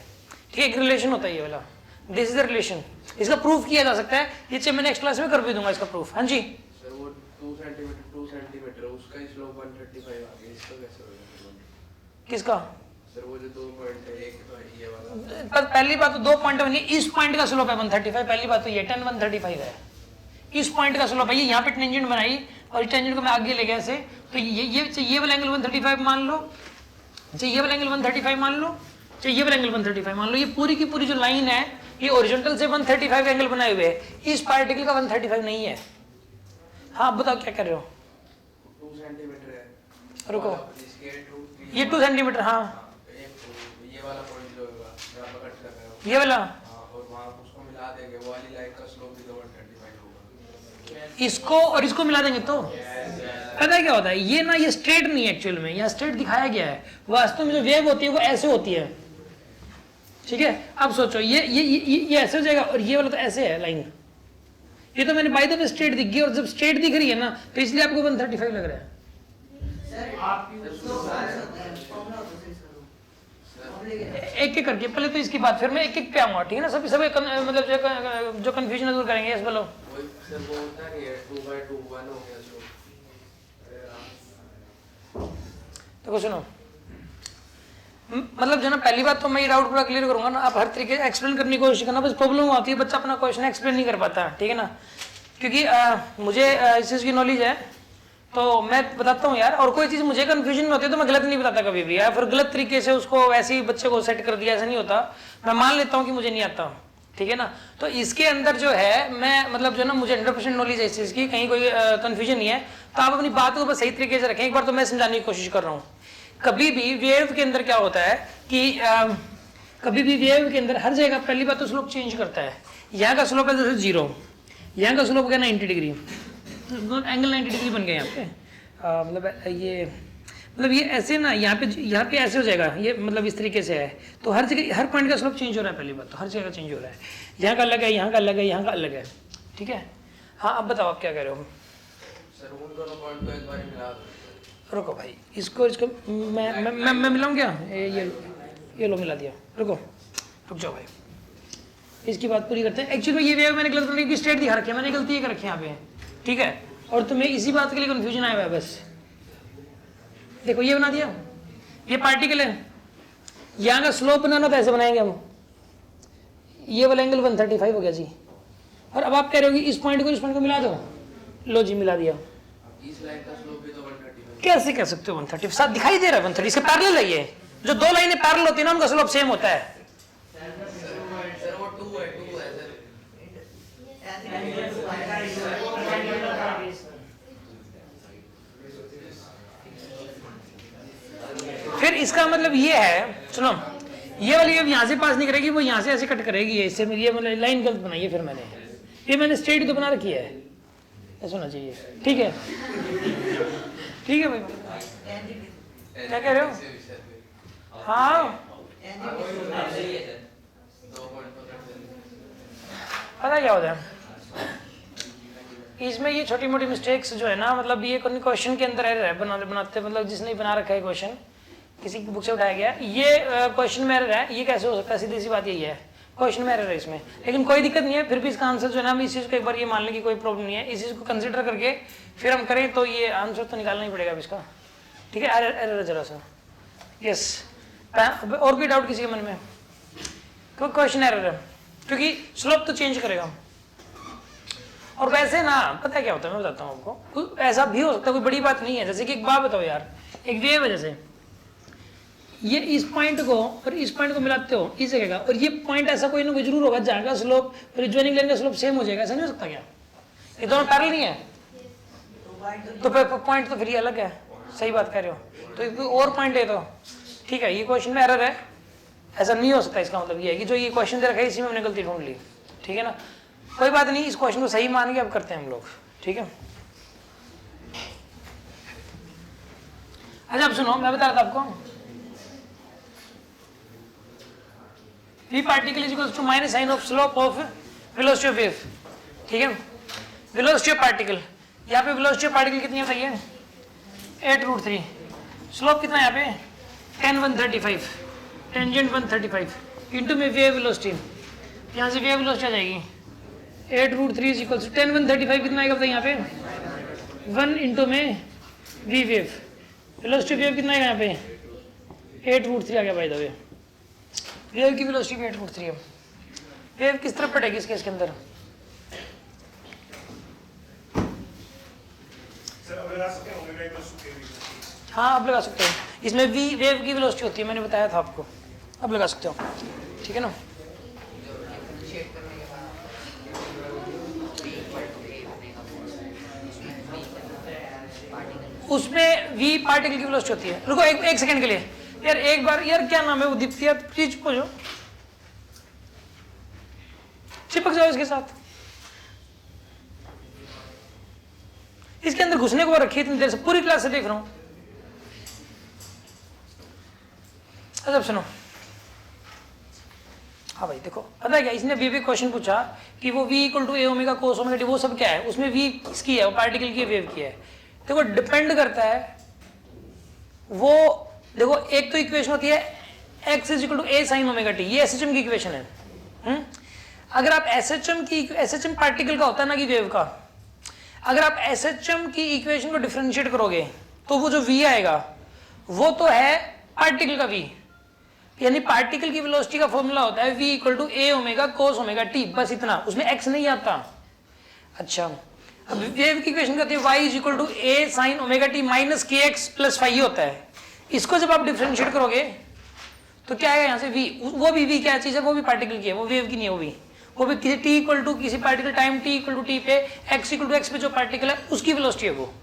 ठीक है। एक रिलेशन होता है ये वाला, दिस इज द रिलेशन। इसका प्रूफ किया जा सकता है, ये मैं नेक्स्ट क्लास में कर भी दूंगा इसका प्रूफ। हाँ जी सर, वो 2 सेंटीमीटर उसका स्लोप 135 आ गया, इसका कैसे होगा? किसका सर वो जो 2 पॉइंट है, एक तो ये वाला। पहली बात तो 2 पॉइंट बनी, इस पॉइंट का स्लोप है 135, पहली बात तो ये 10 135 है, इस पॉइंट का स्लोप है। ये यहाँ पे टेंजेंट बनाई और टेंजेंट को मैं आगे ले गया ऐसे, तो ये वाला एंगल 135 मान लो, ये वाला एंगल 135 मान लो, ये वाला एंगल 135 मान लो। ये पूरी की पूरी जो लाइन है ये ओरिजेंटल से 135 एंगल बनाए हुए है, इस पार्टिकल का 135 नहीं है। हाँ आप बताओ क्या कर रहे हो? 2 सेंटीमीटर है, रुको, ये 2 सेंटीमीटर, हाँ ये वाला पॉइंट जो होगा जहाँ पर कट लगा है, ये वाला, और वहाँ उसको मिला देंगे, वो वाली लाइन का स्लोप भी तो 135 होगा। इसको और इसको मिला देंगे तो पता है क्या होता है? ये ना, ये स्ट्रेट नहीं है एक्चुअल में, यहाँ स्ट्रेट दिखाया गया है, वास्तव में जो वेव होती है वो ऐसे होती है, ठीक है। अब सोचो ये ऐसे हो जाएगा, और ये वाला तो ऐसे है लाइन, ये तो मैंने बाय द वे स्ट्रेट दिख गई, और जब स्ट्रेट दिख रही है ना तो इसलिए आपको 135 लग रहा है। एक एक करके पहले तो इसकी बात, फिर मैं एक एक पे आऊंगा, ठीक है ना। सब मतलब जो कंफ्यूजन दूर करेंगे, यस बोलो। सर वो होता नहीं है 2/2 1 हो गया स्लोप। तो सुनो, मतलब जो ना, पहली बात तो मैं ये डाउट पूरा क्लियर करूंगा ना, आप हर तरीके से एक्सप्लेन करने की कोशिश करना, बस प्रॉब्लम आती है बच्चा अपना क्वेश्चन एक्सप्लेन नहीं कर पाता, ठीक है ना। क्योंकि मुझे इस चीज़ की नॉलेज है, तो मैं बताता हूँ यार, और कोई चीज़ मुझे कंफ्यूजन में होती है तो मैं गलत नहीं बताता कभी भी, या फिर गलत तरीके से उसको वैसे ही बच्चे को सेट कर दिया, ऐसा नहीं होता। मैं मान लेता हूँ कि मुझे नहीं आता, ठीक है ना। तो इसके अंदर जो है, मैं मतलब जो ना, मुझे 100% नॉलेज है इस चीज़ की, कहीं कोई कन्फ्यूजन नहीं है। तो आप अपनी बात को बस सही तरीके से रखें। एक बार तो मैं समझाने की कोशिश कर रहा हूँ, कभी भी वेव के अंदर क्या होता है कि कभी भी वेव के अंदर हर जगह पहली बात तो स्लोप चेंज करता है। यहाँ का स्लोप है जैसे 0, यहाँ का स्लोप हो गया 90 डिग्री, एंगल 90 डिग्री बन गया यहाँ पे। मतलब ये ऐसे ना, यहाँ पे ऐसे हो जाएगा, ये मतलब इस तरीके से है। तो हर जगह हर पॉइंट का स्लोप चेंज हो रहा है, पहली बात तो हर जगह का चेंज हो रहा है। यहाँ का अलग है, यहाँ का अलग है, यहाँ का अलग है, ठीक है। हाँ अब बताओ आप क्या कह रहे हो? सर उन दोनों पॉइंट को एक बार मिला दो। रुको भाई, इसको मैं मिलाऊँ क्या? ये लो मिला दिया, रुक जाओ भाई, इसकी बात पूरी करते हैं। एक्चुअली में ये वेव मैंने गलत करने की स्ट्रेट दिखा रखी है, मैंने गलती ये कर रखी है यहाँ पे, ठीक है। और तुम्हें इसी बात के लिए कंफ्यूजन आया हुआ है बस। देखो ये बना दिया, ये पार्टिकल है, यहाँ का स्लोप बनाना तो ऐसे बनाएंगे हम, ये वाला एंगल 135 हो गया जी। और अब आप कह रहे हो कि इस पॉइंट को मिला दो, लो जी मिला दिया। इस लाइन का स्लोप भी तो 135 कैसे कह सकते हो? 130 साथ दिखाई दे रहा है 130, इसके पैरेलल है ये। जो दो लाइनें पैरेलल होती है ना, उनका स्लोप सेम होता है। सर वो 2 है सर। फिर इसका मतलब ये है, सुनो, ये वाली अब यहाँ से पास नहीं करेगी, वो यहाँ से ऐसे कट करेगी, इससे मेरी ये मतलब लाइन गलत बनाई है फिर मैंने, ये मैंने स्ट्रेट तो बना रखी है, ऐसा होना चाहिए, ठीक है, ठीक है भाई, क्या कह रहे हो? हाँ पता क्या होता है इसमें, ये छोटी मोटी मिस्टेक्स जो है ना, मतलब ये क्वेश्चन के अंदर एरर है बनाते, मतलब जिसने बना रखा है क्वेश्चन, किसी की बुक से उठाया गया, ये क्वेश्चन में एरर है, ये कैसे हो सकता है, सीधी सी बात यही है, क्वेश्चन में एरर है इसमें, लेकिन कोई दिक्कत नहीं है, फिर भी इसका आंसर जो है ना, हम इस चीज़ को एक बार ये मान लें कि कोई प्रॉब्लम नहीं है, इस चीज़ को कंसिडर करके फिर हम करें तो ये आंसर तो निकालना ही पड़ेगा अब इसका, ठीक है, एरर है जरा सा, यस, और कोई डाउट किसी के मन में? कोई क्वेश्चन एरर है, क्योंकि स्लोप तो चेंज करेगा, और वैसे ना पता क्या होता है, मैं बताता हूँ आपको, ऐसा भी हो सकता है, कोई बड़ी बात नहीं है, जैसे कि एक बात बताओ यार, एक वेव है जैसे, ये इस पॉइंट को और इस पॉइंट को मिलाते हो इस जगह का, और ये पॉइंट ऐसा कोई ना कोई जरूर होगा जहाँ का स्लोप और ज्वाइनिंग लाइन का स्लोप सेम हो जाएगा, ऐसा नहीं हो सकता क्या? ये दोनों पैरेलल नहीं है, तो पॉइंट तो फिर ये अलग है, सही बात कह रहे हो, तो और पॉइंट है तो ठीक है, ये क्वेश्चन में एरर है, ऐसा नहीं हो सकता, इसका मतलब ये है कि जो ये क्वेश्चन दे रखा है इसी में हमने गलती ढूंढ ली, ठीक है ना, कोई बात नहीं, इस क्वेश्चन को सही मान के अब करते हैं हम लोग, ठीक है। अच्छा अब सुनो, मैं बता रहा था आपको, v particle is equals to minus sign of slope of velocity of wave, ठीक है, velocity of particle, यहाँ पे velocity of particle कितनी बताइए, 8√3, स्लोप कितना है यहाँ पे 10/135, टेंजेंट 135 इंटू में वेव वेलोसिटी, यहाँ से वेव वेलोसिटी आ जाएगी 8√3 इज इक्वल टू 10/135 कितना आएगा बताइए यहाँ पे 1 इंटू में वी वेव, वेलोसिटी वेव कितना आएगा यहाँ पे 8√3 आ गया बाय द वे, वेव की वेलोसिटी भी 8√3 है, वेव किस तरफ पड़ेगी इस केस के अंदर, हाँ अब लगा सकते हो, इसमें वी वेव की वेलोसिटी होती है, मैंने बताया था आपको, अब लगा सकते हो, ठीक है ना। उसमें v पार्टिकल की वेलोसिटी होती है, रुको एक सेकंड के लिए यार, एक बार यार क्या नाम है वो दीप्ति यार, प्लीज पूछो, चिपक जाओ इसके साथ, इसके अंदर घुसने को रखी इतनी देर से, पूरी क्लास से देख रहा हूं। अच्छा सुनो, हाँ भाई देखो, पता है क्या, इसने भी क्वेश्चन पूछा कि वो v equal to a omega cos omega t, वो सब क्या है, उसमें v किसकी है, वो पार्टिकल की वेव की है, देखो डिपेंड करता है वो, देखो एक तो इक्वेशन होती है x is equal to a sine omega t, ये एसएचएम की इक्वेशन है, अगर आप एसएचएम पार्टिकल का होता है ना कि वेव का, अगर आप एसएचएम की इक्वेशन को डिफरेंशिएट करोगे तो वो जो v आएगा वो तो है पार्टिकल का v, यानी पार्टिकल की वेलोसिटी का फॉर्मूला होता है v equal to a omega cos omega t, बस इतना, उसमें x नहीं आता। अच्छा अब वेव की इक्वेशन कहते हैं y is equal to a sine omega t minus k x plus five होता है, इसको जब आप डिफरेंशिएट करोगे तो क्या है यहाँ से v, वो भी v क्या चीज है, वो भी पार्टिकल की है, वो वेव की नहीं है, वो भी किसी t इक्वल टू किसी particle time t equal to t पे x इक्वल टू x पे जो पार्टिकल है उसकी वेलोसिटी है वो,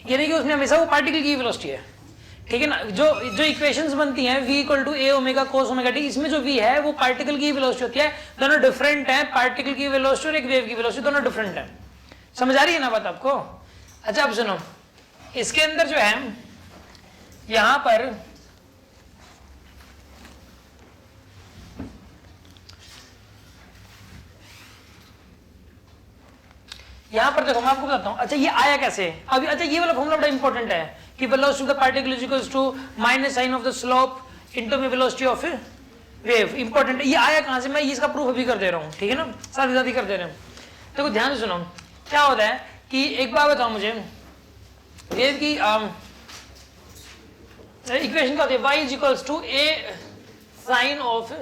यानी कि उसमें हमेशा वो पार्टिकल की वेलोसिटी है, ठीक है ना। जो इक्वेशंस बनती हैं v equal to a omega cos omega t, इसमें जो v है वो पार्टिकल की वेलोसिटी होती है, दोनों डिफरेंट है, पार्टिकल की वेलोसिटी और एक वेव की वेलोसिटी दोनों डिफरेंट है, समझ आ रही है ना बात आपको। अच्छा अब सुनो, इसके अंदर जो है यहां पर देखो मैं आपको बताता हूं, अच्छा ये आया कैसे अभी, अच्छा ये वाला फॉर्मूला बड़ा इंपॉर्टेंट है कि velocity of the particle is equals to minus sine of the slope into में वेलोसिटी ऑफ वेव, इंपॉर्टेंट है, ये आया कहां से, मैं इसका प्रूफ अभी कर दे रहा हूं, ठीक है ना, साथ ही कर दे रहे हैं। देखो ध्यान से सुनो, क्या होता है कि एक बार बताओ मुझे, वेव की इक्वेशन क्या होती है, y is equals to a sine of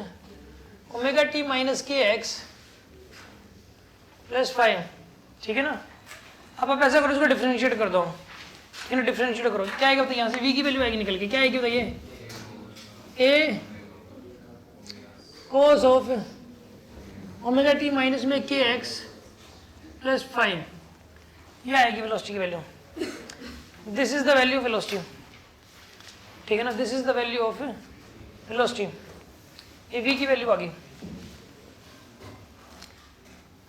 omega t minus k x plus five, ठीक है ना। अब आप ऐसा करो, इसको डिफरेंशिएट कर दो, डिफरेंशिएट करो, क्या आएगा बताइए, यहाँ से v की वैल्यू आएगी निकल के, क्या आएगी बताइए, a cos of omega t minus में के एक्स प्लस फाइव, ये आएगी वेलोसिटी की value, this is the value of velocity, ठीक है ना, this is the value of velocity, ये v की वैल्यू आ गई।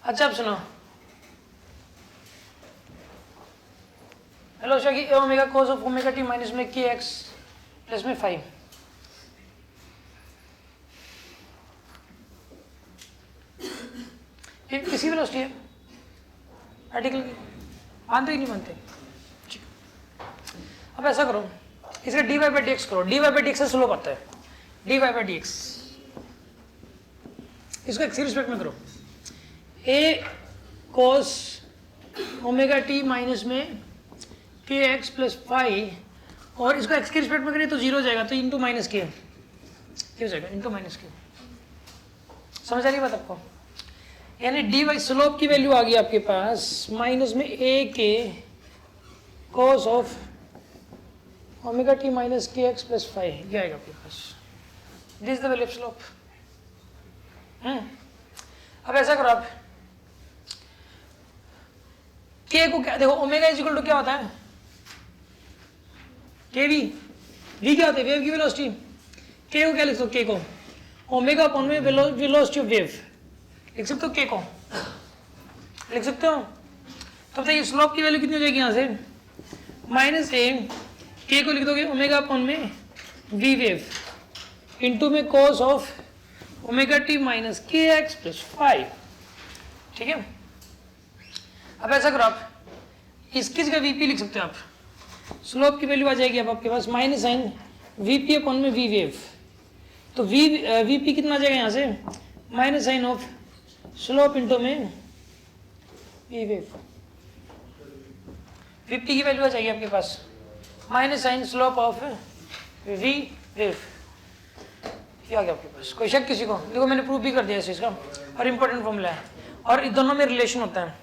अच्छा अब सुनो, वेलोसिटी की omega cos of omega t minus में kx प्लस में 5, ये किसी वेलोसिटी है आर्टिकल की, मानते ही नहीं मानते। अब ऐसा करो, इसका dy बाई डी एक्स करो, dy बाई डी एक्स से स्लोप आता है, dy बाई डी एक्स, इसको एक्स की रिस्पेक्ट में करो, a cos omega t minus में kx प्लस 5, और इसको x की रिस्पेक्ट में करें तो 0 हो जाएगा, तो इंटू माइनस के हो जाएगा, इंटू माइनस के। समझ आ रही बात आपको? यानी डी वाई स्लोप की वैल्यू आ गई आपके पास माइनस में a k cos of omega t minus k x plus 5, ये आएगा आपके पास, this is the value of slope. अब ऐसा करो आप, के को क्या देखो, ओमेगा इज इक्वल टू क्या होता है, के वी, वी क्या होता है, वेव की वेलोसिटी, के को क्या लिख सकते हो, के को ओमेगा अपॉन में वेलोसिटी ऑफ वेव लिख सकते हो, के को लिख सकते हो। तो बताइए स्लोप की वैल्यू कितनी हो जाएगी यहाँ से, माइनस ए, के को लिख दोगे ओमेगा अपॉन में वी वेव इंटू में cos of omega t minus k x plus 5, ठीक है। अब ऐसा करो आप, इसकी जगह वीपी लिख सकते हो आप, स्लोप की वैल्यू आ जाएगी अब आपके पास माइनस साइन वीपी अपॉन में वी वेव, तो वीपी कितना आ जाएगा यहाँ से, minus sine of slope into में वी वेव, वीपी की वैल्यू आ जाएगी आपके पास minus sine slope of v wave, ये आ गया आपके पास। कोई शक किसी को? देखो मैंने प्रूव भी कर दिया इस चीज़ का, और इंपॉर्टेंट फॉर्मूला है, और इन दोनों में रिलेशन होता है।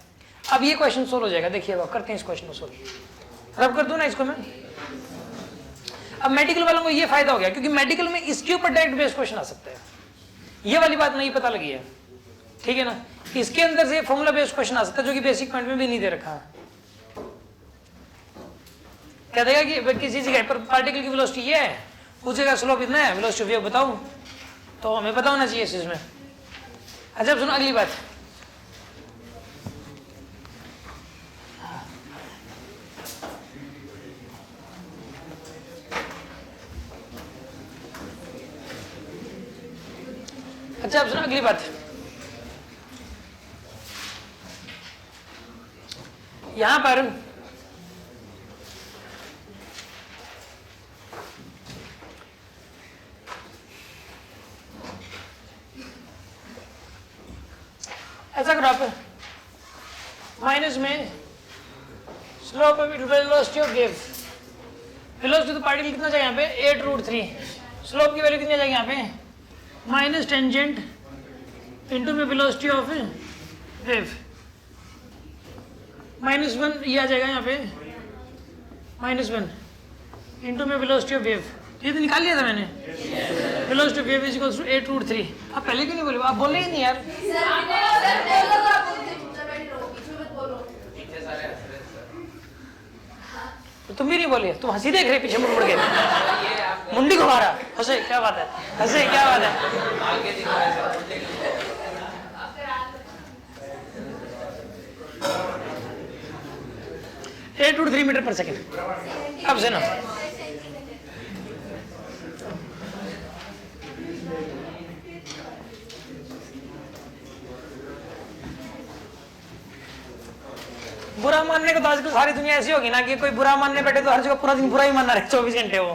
अब ये क्वेश्चन सोल्व हो जाएगा, देखिए अब करते हैं इस क्वेश्चन को सोल्व, रब कर दूं ना इसको मैं। अब मेडिकल वालों को ये फायदा हो गया, क्योंकि मेडिकल में इसके ऊपर डायरेक्ट बेस्ड क्वेश्चन आ सकता है, ये वाली बात नहीं पता लगी है, ठीक है ना। इसके अंदर से फॉर्मूला बेस्ड क्वेश्चन आ सकता है, जो कि बेसिक पॉइंट में भी नहीं दे रखा है। कह देगा कि किसी जगह पर पार्टिकल की वेलोसिटी ये है, पूछेगा स्लोप इतना है, वेलोसिटी वेव बताओ, तो हमें पता होना चाहिए इस चीज में। अच्छा अब सुनो अगली बात, अच्छा अब सुनो अगली बात, यहां पर ऐसा करो आप, माइनस में slope of velocity of wave, velocity तो पार्टिकल कितना जाएगा यहाँ पे 8√3, स्लोप की वैल्यू कितनी आ जाएगी यहाँ पे माइनस टेंजेंट इंटू में वेलोसिटी ऑफ वेव, -1 ये आ जाएगा यहाँ पे -1 इंटू में वेलोसिटी ऑफ वेव, ये तो निकाल लिया था मैंने, velocity of wave is equals to 8√3। आप पहले क्यों नहीं बोले, आप बोले ही नहीं यार। तो तुम भी नहीं बोले, तुम हंसी देख रहे पीछे मुड़ मुड़ के, मुंडी घुमा रहा, हंसे क्या बात है, हंसे क्या बात है। 8√3 मीटर पर सेकेंड। अब से ना बुरा मानने को तो आजकल सारी दुनिया ऐसी होगी ना कि कोई बुरा मानने बैठे तो हर जगह पूरा दिन बुरा ही मानना रहे 24 घंटे। वो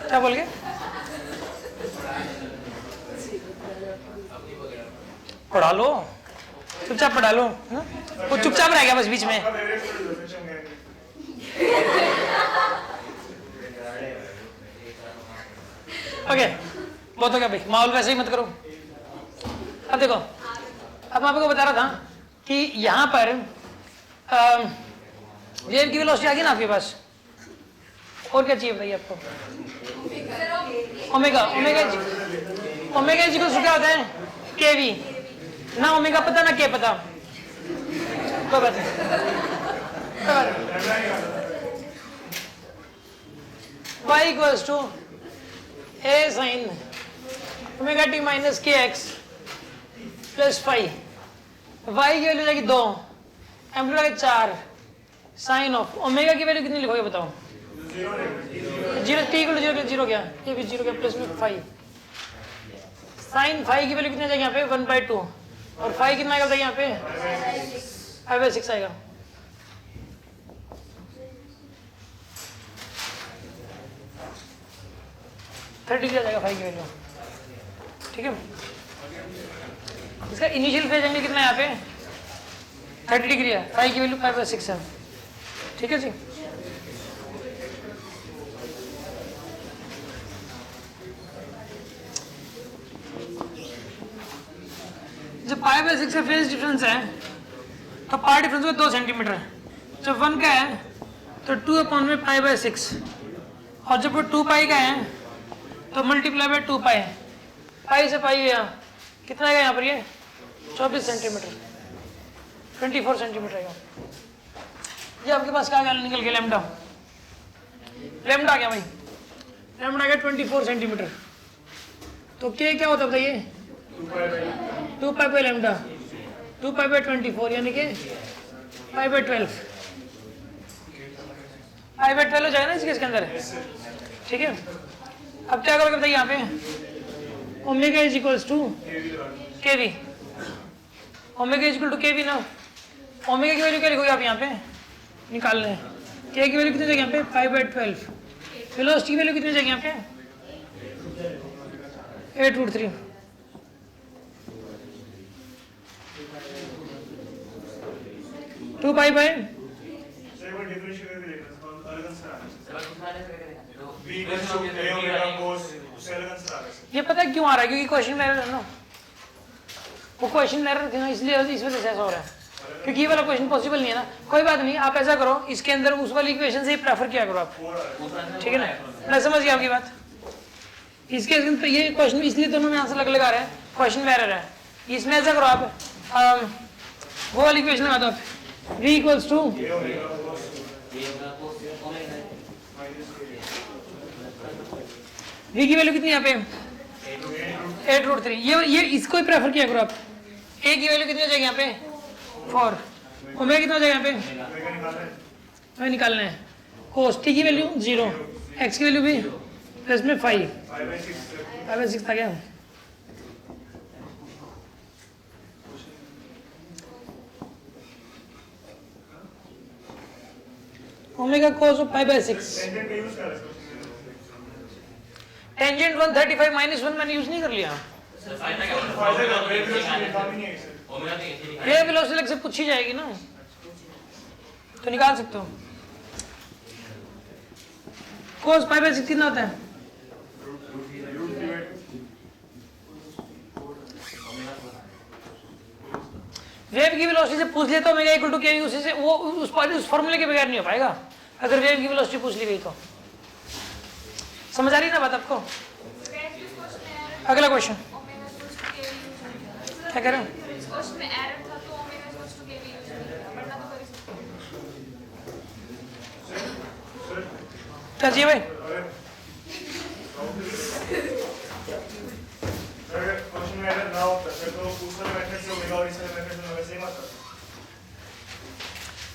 क्या बोल गए, पढ़ा लो चुपचाप, पढ़ा लो, वो चुपचाप रह गया बस बीच में। ओके बहुत हो गया भाई, माहौल वैसे ही मत करो। अब देखो, अब मैं आपको बता रहा था कि यहाँ पर वेव की वेलोसिटी आ गई ना आपके पास, और क्या चाहिए बताइए आपको, omega, omega is equal to क्या होता है केवी, ना ओमेगा पता ना के पता, कोई बात नहीं। y equals to a sine omega t minus k x plus five, y की वैल्यू जाएगी 2, एम्पलीट्यूड 4, साइन ऑफ ओमेगा की वैल्यू कितनी लिखोगे बताओ? 0, t इक्वल टू 0 क्या? ये भी 0 क्या प्लस में 5, साइन 5 की वैल्यू कितनी जाएगी यहाँ पे 1/2, और 5 कितना आएगा बताइए यहाँ पे 5/6 आएगा। थर्टी आ जाएगा 5 की वैल्यू, ठीक है। इसका इनिशियल फेज एंगल कितना है यहाँ पे 30 डिग्री है, 5 की वैल्यू 5/6 है, ठीक है जी। जब 5/6 का फेज डिफरेंस है तो पार डिफरेंस को 2 सेंटीमीटर है, जब 1 का है तो 2/π/6, और जब वो 2π का है तो मल्टीप्लाई बाय 2π, पाई से पाई गया कितना आएगा यहाँ पर ये 24 सेंटीमीटर, 24 सेंटीमीटर आएगा। ये आपके पास क्या निकल गया लैम्डा, लैम्डा आ गया भाई, लैम्डा आ गया 24 सेंटीमीटर। तो के क्या होता है बताइए 2π लैम्डा, 2π/24 यानी कि π/12, π/12 हो जाएगा ना इसके अंदर, ठीक है। अब क्या करोगे बताइए यहाँ पे omega is equals to k v, omega is equal to k v ना, ओमेगा की वैल्यू क्या लिखोगे आप यहाँ पे निकालना है, के की वैल्यू कितनी जाएगी यहाँ पे 5/12, वेलोसिटी की वैल्यू कितनी जाएगी यहाँ पे 8√3, टू पाई बाय ये पता है क्यों आ रहा है, क्योंकि क्वेश्चन में एरर है ना, वो क्वेश्चन एरर थे ना, इसलिए इस वजह से ऐसा हो रहा है, क्योंकि ये वाला क्वेश्चन पॉसिबल नहीं है ना। कोई बात नहीं, आप ऐसा करो इसके अंदर उस वाली इक्वेशन से ही प्रेफर किया करो आप, ठीक है ना, मैं समझ गया आपकी बात। इसके अंदर ये क्वेश्चन इसलिए दोनों में आंसर अलग लगा रहे हैं, क्वेश्चन में एरर है, इसमें ऐसा करो आप वो वाली इक्वेशन लगा दो आप, v इक्वल्स टू v की वैल्यू कितनी यहाँ पे 8√3, ये इसको ही प्रेफर किया करो आप। a की वैल्यू कितनी हो जाएगी यहाँ पे 4, ओमेगा कितना हो जाएगा यहाँ पे हमें निकालना है, cos t की वैल्यू 0, x की वैल्यू भी प्लस में 5/6 था क्या। ओमेगा cos of 5/6, टेंजेंट 135 -1 मैंने यूज नहीं कर लिया, ये वेलोसिटी से पूछी जाएगी ना तो निकाल सकते हो। cos 5/6 कितना होता है वेव की वेलोसिटी से पूछ लिया तो ओमेगा इक्वल टू के, उसी से वो उस फॉर्मूले के बगैर नहीं हो पाएगा अगर वेव की वेलोसिटी पूछ ली गई तो। समझ आ रही ना बात आपको? अगला क्वेश्चन क्या कह रहे हो? क्या चाहिए भाई?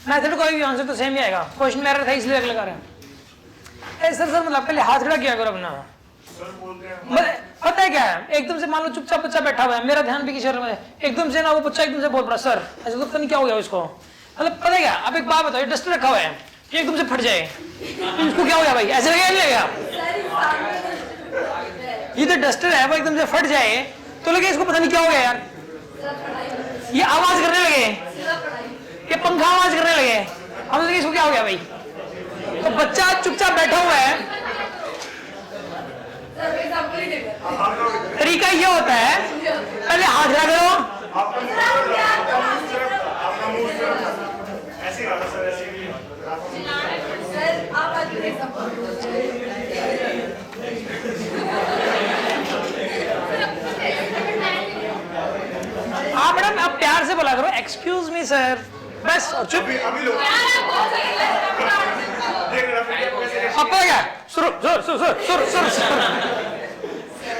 मेथड कोई भी आंसर तो सेम ही आएगा, क्वेश्चन में एरर था इसलिए लगा रहे हैं। सर मतलब पहले हाथ खड़ा किया करो अपना, पता है क्या है, एकदम से मान लो चुपचाप बच्चा बैठा हुआ है, मेरा ध्यान भी किसी और में, एकदम से ना वो बच्चा एकदम से बोल पड़ा सर ऐसा तो पता नहीं क्या हो गया उसको, मतलब पता है क्या, अब एक बात बताओ, डस्टर रखा हुआ है कि एकदम से फट जाए इसको क्या हो गया भाई, ऐसे लगेगा नहीं लगेगा? ये तो डस्टर है वो एकदम से फट जाए तो लगे इसको पता नहीं क्या हो गया यार, ये आवाज करने लगे, ये पंखा आवाज करने लगे, हम लगे इसको क्या हो गया भाई। तो बच्चा चुपचाप बैठा हुआ है, तरीका ये होता है पहले हाथ रख लो, आप मैडम आप प्यार से बोला करो एक्सक्यूज मी सर, बस और चुप। अभी लोग अब पता क्या सुर सुर सुर सुर सुर सुर सुर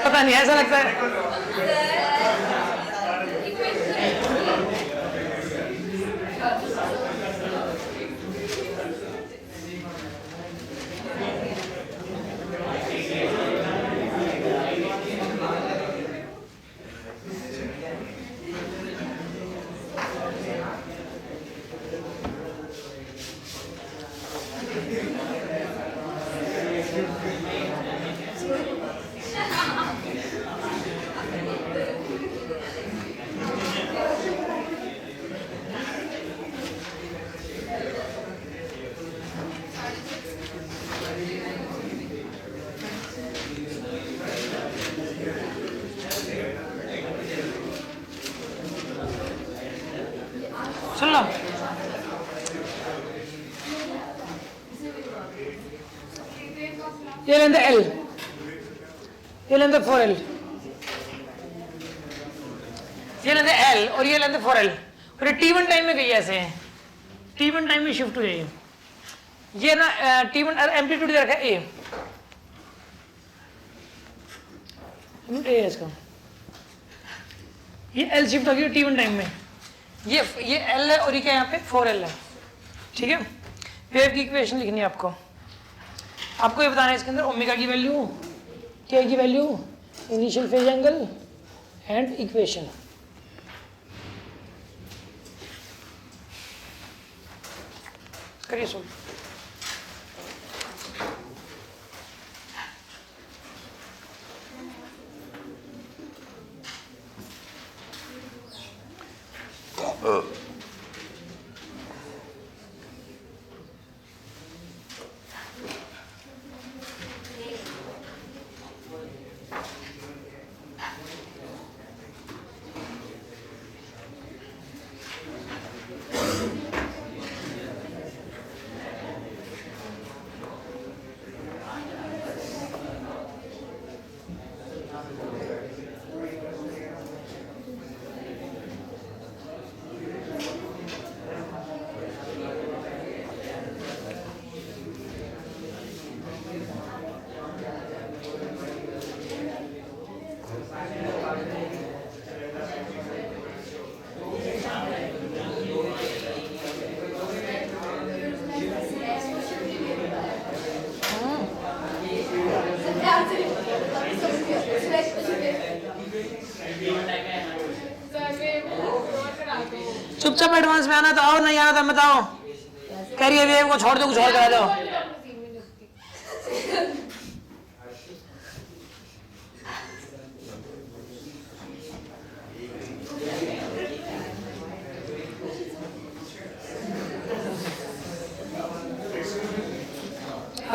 पता नहीं ऐसा लगता है। सुन लो ये लेंगे L, ये लेंगे 4L, ये लेंगे L और ये लेंगे 4L और ये T1 टाइम में गई ऐसे हैं, T1 टाइम में शिफ्ट हो जाइए। ये ना T1 एम्पलीट्यूड दे रखा है A, A है इसका, ये L शिफ्ट हो गई T1 टाइम में, ये L है और ये क्या यहाँ पे 4L है, ठीक है। वेव की इक्वेशन लिखनी है आपको, आपको ये बताना है इसके अंदर ओमेगा की वैल्यू, के की value, initial phase angle and equation. करिए सोल्व। चुपचाप एडवांस में आना तो आओ, नहीं आना तो मत आओ। कह रही है वेव को छोड़ दो, कुछ और करा दो।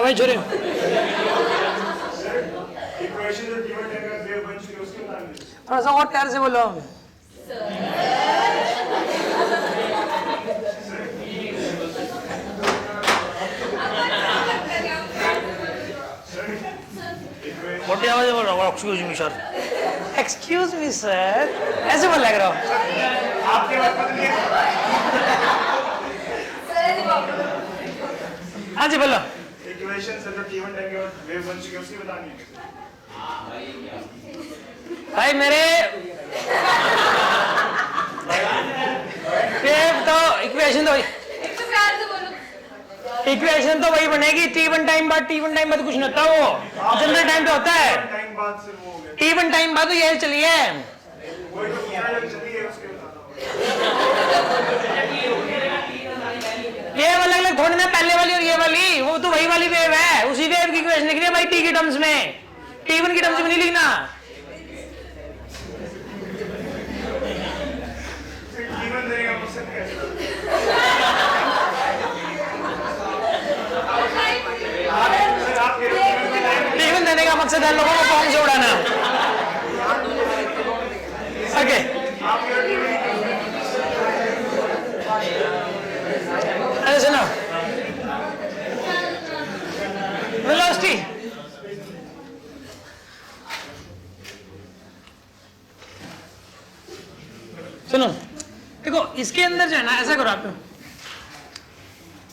भाई छोरे थोड़ा सा और प्यार से बोलो। मोटी आवाज में बोल रहा हूँ, excuse me sir. Excuse me sir, ऐसे बोल लग रहा हो। आपके बात बदलिए। हाँ जी बोलो। इक्वेशन से जो T1 टाइम के बाद वेव बन चुकी है उसकी बतानी है। भाई मेरे वेव तो इक्वेशन तो वही बनेगी। T1 टाइम बाद कुछ नहीं होता, वो जनरल टाइम पे होता है। टाइम बाद से वो हो गया। T1 टाइम बाद तो ये चली है। वही तो पूरा जब चली है उसके बताना ये अलग अलग थोड़ी ना, पहले वाली और ये वाली, वो तो वही वाली वेव है। उसी वेव की इक्वेशन लिख रही है भाई T की टर्म्स में, T1 की टर्म्स में नहीं लिखना। T1 देगा मुझसे कैसे? T1 देने का मकसद है लोगों को फॉर्म से उड़ाना। ओके अरे सुनो, वेलोसिटी सुनो, देखो इसके अंदर जो है ना, ऐसा करो आप,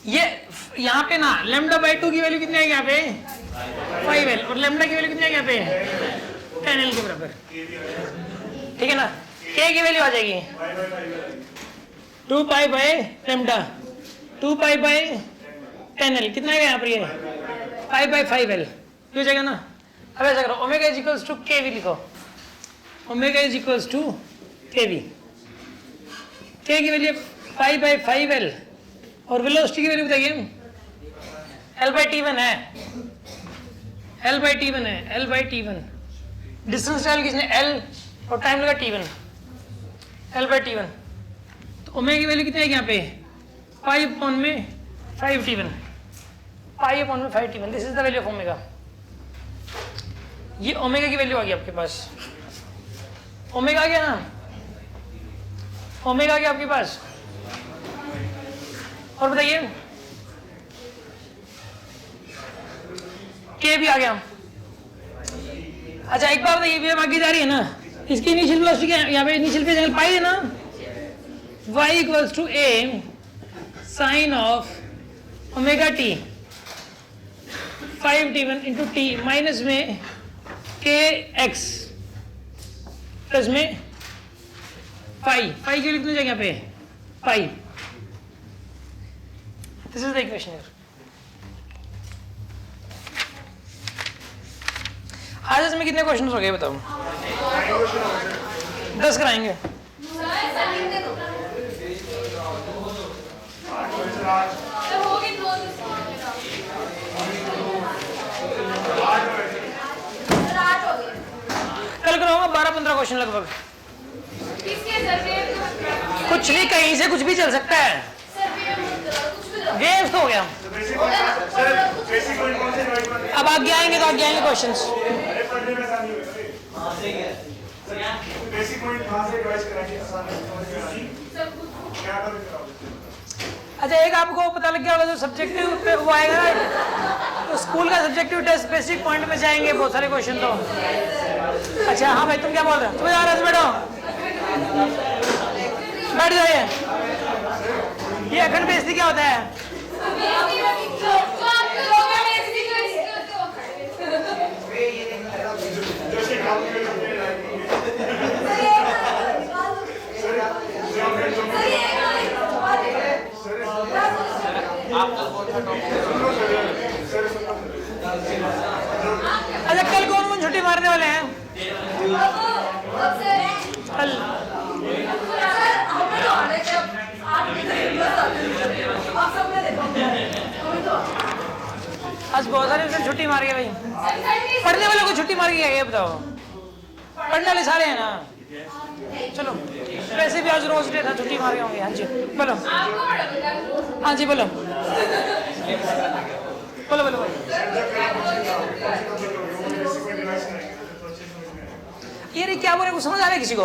ये यहाँ पे ना λ/2 की वैल्यू कितनी आएगी यहाँ पे 5L और लैम्डा की वैल्यू कितनी आएगी यहाँ पे 10L के बराबर, ठीक है ना। K की वैल्यू आ जाएगी 2 pi by lambda 2 pi by 10L कितना आएगा यहाँ पर ये 5/5L हो जाएगा ना। अब ऐसा करो omega is equals to KV लिखो, omega is equals to KV, K की वैल्यू 5/5L और वेलोसिटी की वैल्यू बताइए L/T1 है, L/T1 है, L/T1 डिस्टेंस ट्रैवल किसने L और टाइम लगा T1, L/T1 तो ओमेगा की वैल्यू कितनी आएगी यहाँ पे 5/5T1, 5/5T1 this is the value of omega. ये ओमेगा की वैल्यू आ गई आपके पास, ओमेगा आ गया ना, ओमेगा आ गया आपके पास। और बताइए के भी आ गया। अच्छा एक बार बताइए वेव आगे जा रही है ना, इसकी इनिशियल वेलोसिटी क्या है यहाँ पे, इनिशियल फेज एंगल पाई है ना, y equals to a sine of omega t 5T1 into t minus में kx प्लस में पाई, पाई के लिए कितनी जगह यहाँ पे pi, this is the equation here. आज इसमें कितने क्वेश्चन हो गए बताओ, 10 कराएंगे। कल कराऊंगा 12-15 क्वेश्चन लगभग, कुछ भी कहीं से कुछ भी चल सकता है, वेव्स तो हो गया। अब आगे आएंगे तो आगे आएंगे क्वेश्चंस। अच्छा एक आपको पता लग गया होगा जो सब्जेक्टिव पे वो आएगा ना, तो स्कूल का सब्जेक्टिव टेस्ट बेसिक पॉइंट में जाएंगे बहुत सारे क्वेश्चन तो। अच्छा हाँ भाई तुम क्या बोल रहे हो, तुम्हें आ रहा है बैठो, बैठ जाइए। ये अखंड बेइज्जती क्या होता है, अच्छा कल कौन कौन छुट्टी मारने वाले हैं, कल आज बहुत सारे दिन छुट्टी मार गए भाई, पढ़ने वालों को छुट्टी मार गया ये बताओ, पढ़ने वाले सारे हैं ना, चलो वैसे भी आज रोज डे था छुट्टी मार गए होंगे। हाँ जी बोलो, हाँ जी बोलो बोलो बोलो, ये क्या बोल रहे कुछ समझ आ रहा है किसी को,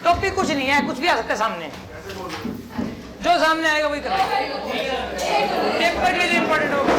टॉपिक कुछ नहीं है, कुछ भी आ सकता है सामने, जो सामने आएगा वही करना, पेपर के लिए इंपॉर्टेंट होगा।